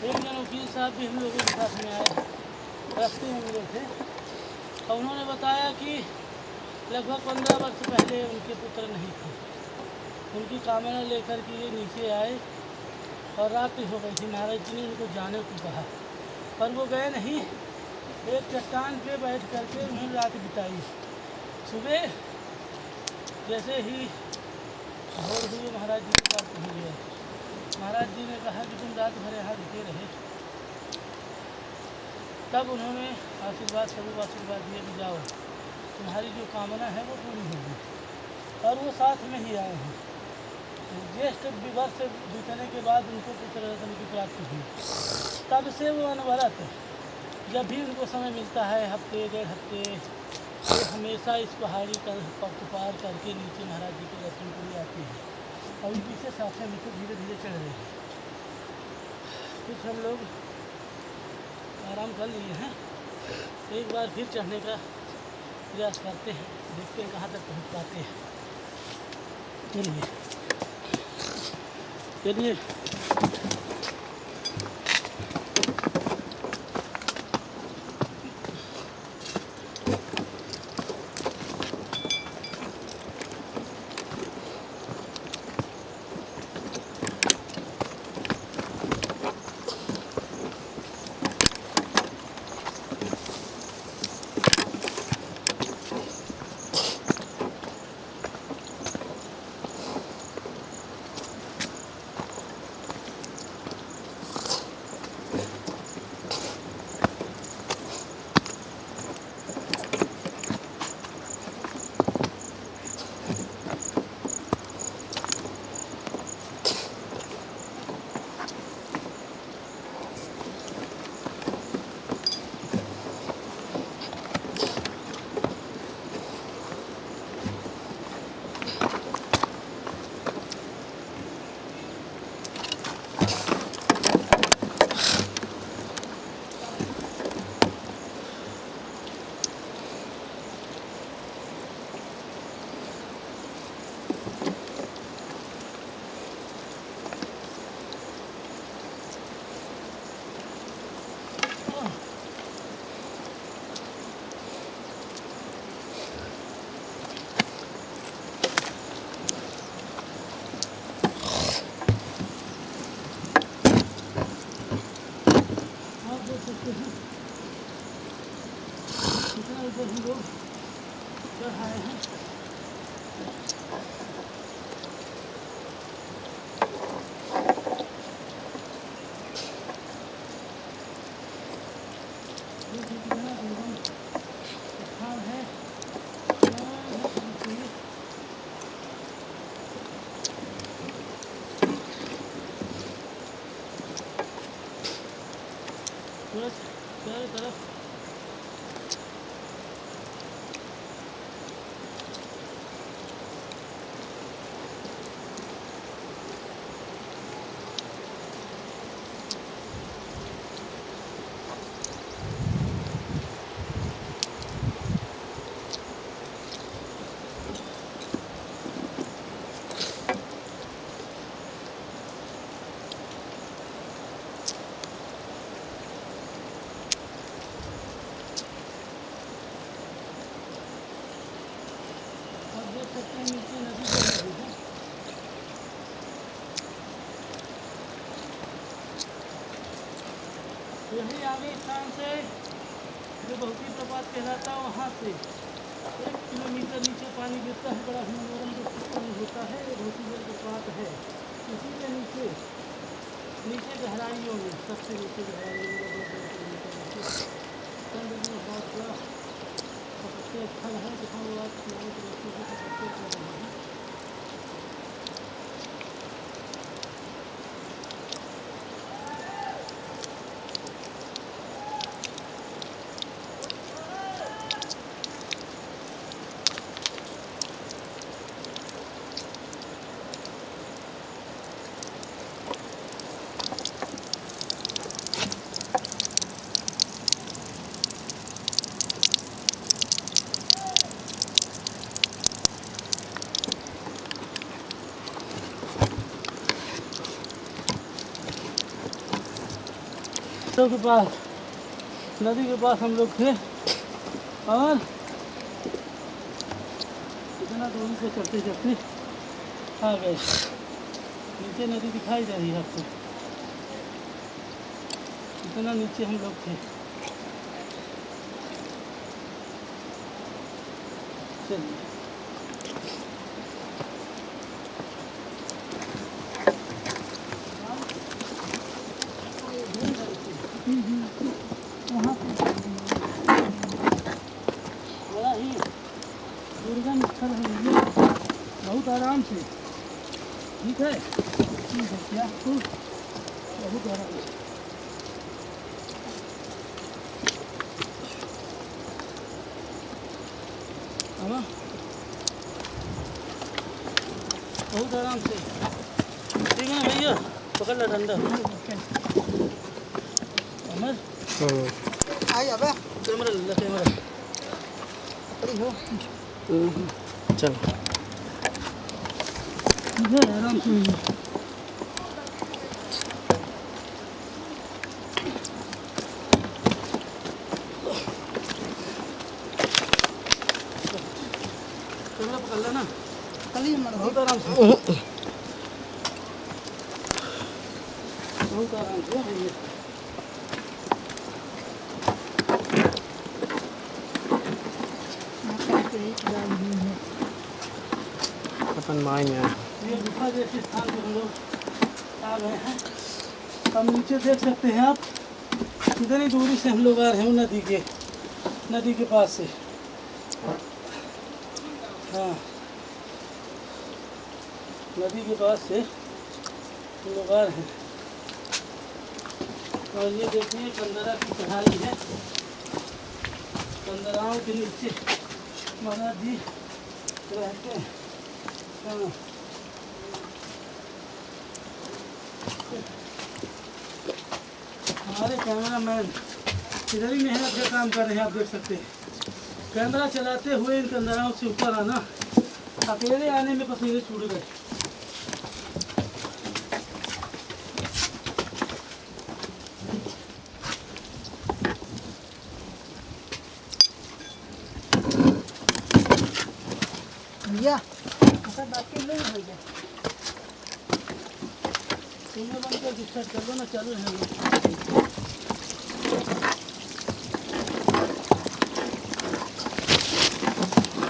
Speaker 4: एक जन वकील साहब भी हम लोगों के साथ में आए, रास्ते में मिले थे और उन्होंने बताया कि लगभग 15 वर्ष पहले उनके पुत्र नहीं थे। उनकी कामना लेकर के ये नीचे आए और रात हो गई थी। महाराज जी ने उनको जाने को कहा पर वो गए नहीं। एक चट्टान पे बैठ करके उन्होंने रात बिताई। सुबह जैसे ही भोर हुई महाराज जी के पास पहुँच गए। महाराज जी ने कहा कि तुम रात भर यहाँ रुके रहे। तब उन्होंने आशीर्वाद स्वरूप आशीर्वाद दिए कि जाओ तुम्हारी जो कामना है वो पूरी होगी। और वो साथ में ही आए हैं। ज्येष्ठ वर्ष बीतने के बाद उनको पुत्र रत्न की प्राप्ति हुई। तब से वो अनवरत जब भी उनको समय मिलता है, हफ्ते डेढ़ हफ्ते, तो हमेशा इस पहाड़ी का पार करके नीचे महाराज जी के दर्शन के लिए आते हैं। अभी पीछे साथ में तो धीरे धीरे चढ़ रहे हैं। कुछ हम लोग आराम कर लिए हैं, एक बार फिर चढ़ने का प्रयास करते हैं, देखते हैं कहाँ तक पहुँच पाते हैं। चलिए चलिए। ऊपर हम लोग चढ़ाए हैं। चारों तरफ यही आगे स्थान से जो बहुती प्रपात कहलाता है वहाँ से 1 किलोमीटर नीचे पानी गिरता है। बड़ा ही मनोरम दृश्य होता है। बहुती जल प्रपात है। इसी के नीचे गहराइयों में, सबसे नीचे गहराइयों में बहुत बड़ा सबसे अच्छा है जहाँ वो आज स्नान करते हैं सबसे अच्छा है। के पास नदी के पास हम लोग थे और इतना दूरी से चलते चलते आ गए। नीचे नदी दिखाई दे रही है आपको, इतना नीचे हम लोग थे। चलिए बड़ा ही दुर्गम स्थल है ये, बहुत आराम से। ठीक है क्या बहुत आराम से। बहुत आराम से। ठीक है भैया, पकड़ ला डंडा। अमर
Speaker 8: आई अबे
Speaker 4: कैमरा ले ला, कैमरा
Speaker 8: खड़ी हो।
Speaker 5: चल
Speaker 4: इधर आराम से। कैमरा पकड़ ला ना,
Speaker 8: कली मर
Speaker 4: बहुत आराम से, बहुत आराम से भैया।
Speaker 5: अपन माई में आए।
Speaker 4: ये गुफा जैसे स्थान पे हम लोग आ गए हैं। अब नीचे देख सकते हैं आप, कितनी दूरी से हम लोग आ रहे हैं नदी के पास से। हाँ, नदी के पास से हम लोग आ रहे हैं। और ये देखिए कंदरा की चढ़ाई है। कंदराओं के नीचे महाराज जी रहते हैं। हाँ, हमारे कैमरामैन इधर ही मेहनत का काम कर रहे हैं। आप देख सकते हैं कैमरा चलाते हुए इन कंदराओं से ऊपर आना, अकेले आने में पसीने छूट गए।
Speaker 8: भैया
Speaker 4: बाकी नहीं है भैया, तुम्हें बंद कर डिस्टर्ब कर लो ना, चालू है।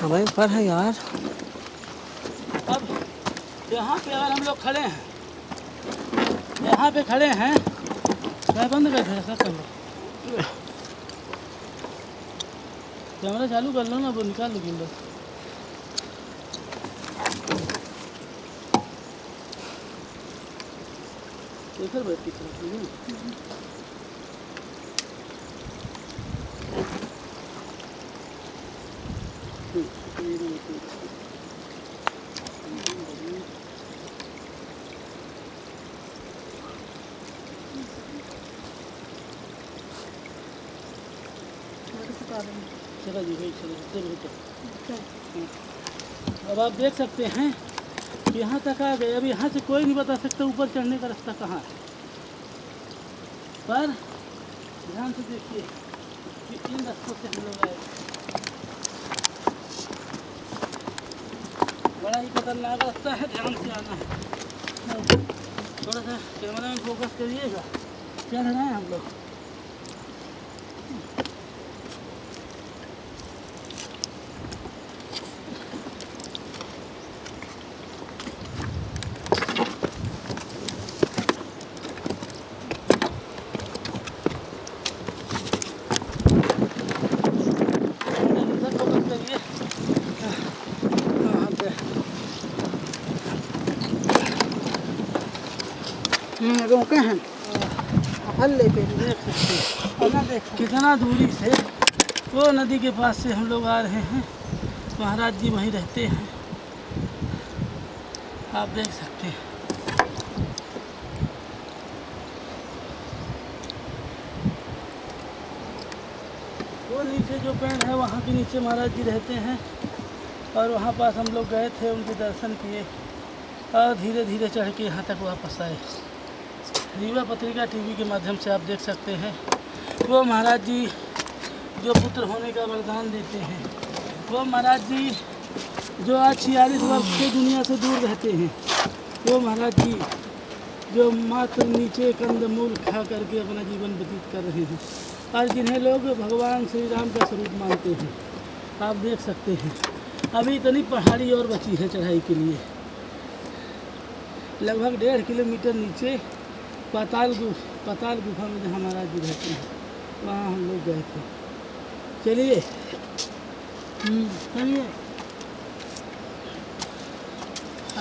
Speaker 5: हाँ भाई पर है यार।
Speaker 4: अब यहाँ पे अगर हम लोग खड़े हैं, यहाँ पे खड़े हैं, मैं बंद कर दे सब कैमरा। कैमरा चालू कर लो ना, वो निकाल लो गिम्बल। इधर बैठ के चलो जी भाई, चलो। अब आप देख सकते हैं कि यहाँ तक आ गए। अब यहाँ से कोई नहीं बता सकता ऊपर चढ़ने का रास्ता कहाँ है, पर ध्यान से देखिए कि इन रास्तों से हम लोग आए। बड़ा ही खतरनाक रास्ता है, ध्यान से आना है। थोड़ा सा कैमरा में फोकस करिएगा। चढ़ रहे हैं हम लोग।
Speaker 8: रोके हैं हल ले पे
Speaker 4: देख सकते हैं
Speaker 8: और ना देख
Speaker 4: कितना दूरी से वो नदी के पास से हम लोग आ रहे हैं। महाराज जी वहीं रहते हैं, आप देख सकते हैं। वो नीचे जो पेड़ है वहाँ के नीचे महाराज जी रहते हैं और वहाँ पास हम लोग गए थे, उनके दर्शन किए और धीरे धीरे चढ़ के यहाँ तक वापस आए। रीवा पत्रिका टीवी के माध्यम से आप देख सकते हैं वो महाराज जी जो पुत्र होने का वरदान देते हैं, वो महाराज जी जो आज 46 वर्ष से दुनिया से दूर रहते हैं, वो महाराज जी जो मात्र नीचे कंदमूल खा करके अपना जीवन व्यतीत कर रहे हैं और जिन्हें लोग भगवान श्री राम का स्वरूप मानते हैं। आप देख सकते हैं अभी इतनी पहाड़ी और बची है चढ़ाई के लिए। लगभग 1.5 किलोमीटर नीचे पाताल गुफा में जहाँ महाराज जी रहते हैं वहाँ हम लोग गए थे। चलिए चलिए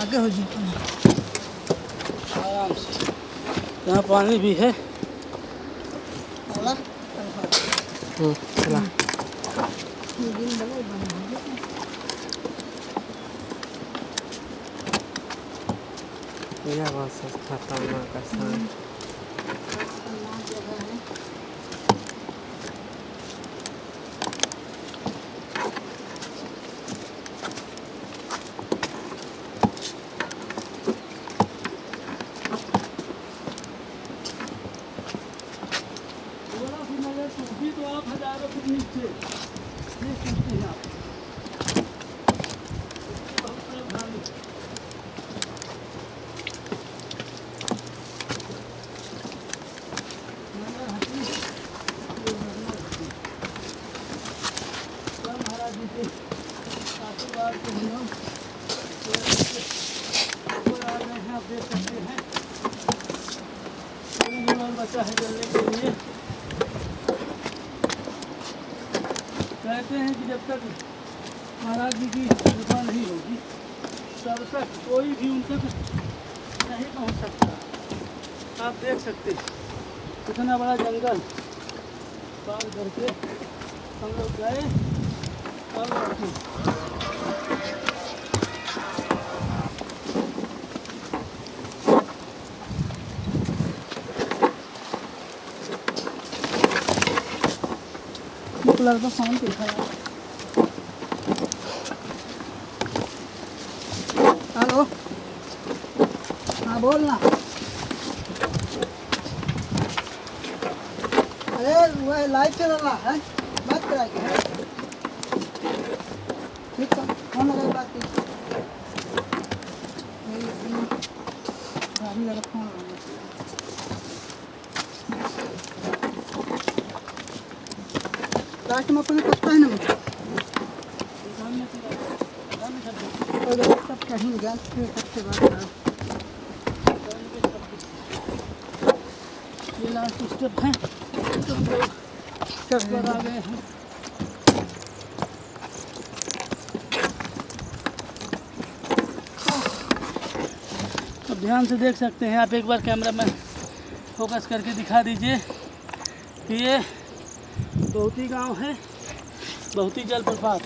Speaker 8: आगे हो जी
Speaker 4: आराम से, यहाँ पानी भी है।
Speaker 8: वाला
Speaker 5: चला यह बहुत खतरनाक स्थान।
Speaker 4: थोड़ा सी नजर टूटी तो आप हजारों फुट नीचे देख सकते हैं आप। बहुत सावधानी। नजर हटी, ये नजर हटी। सब महाराज जी के आशीर्वाद से हम लोग ऊपर आ रहे हैं, आप देख सकते हैं। अभी और बचा है चलने के लिए। कहते हैं कि जब तक महाराज जी की कृपा नहीं होगी तब तक कोई भी उन तक नहीं पहुंच सकता। आप देख सकते हैं कितना बड़ा जंगल पार करके हम लोग गए और लौटे।
Speaker 8: कलर का फोन देखा यार। हेलो हाँ बोल ना। अरे वह लाइव चल रहा है, बात कराएंगे। ठीक है फोन लगा बात की गाड़ी लगा फोन लगा। लास्ट में अपने पता है ना मुझे और सब कहीं गैस फिर सबसे बात
Speaker 4: ये लास्ट स्टेप है,
Speaker 8: कर
Speaker 4: पर आ गए हैं। अब ध्यान से देख सकते हैं आप, एक बार कैमरा में फोकस करके दिखा दीजिए कि ये बहुती गांव है, बहुती जलप्रपात।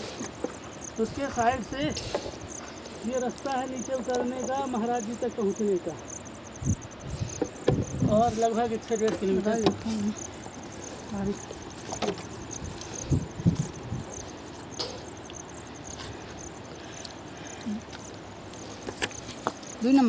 Speaker 4: उसके साइड से ये रास्ता है नीचे उतरने का, महाराज जी तक पहुंचने का, और लगभग 1.5 किलोमीटर।
Speaker 8: दो नंबर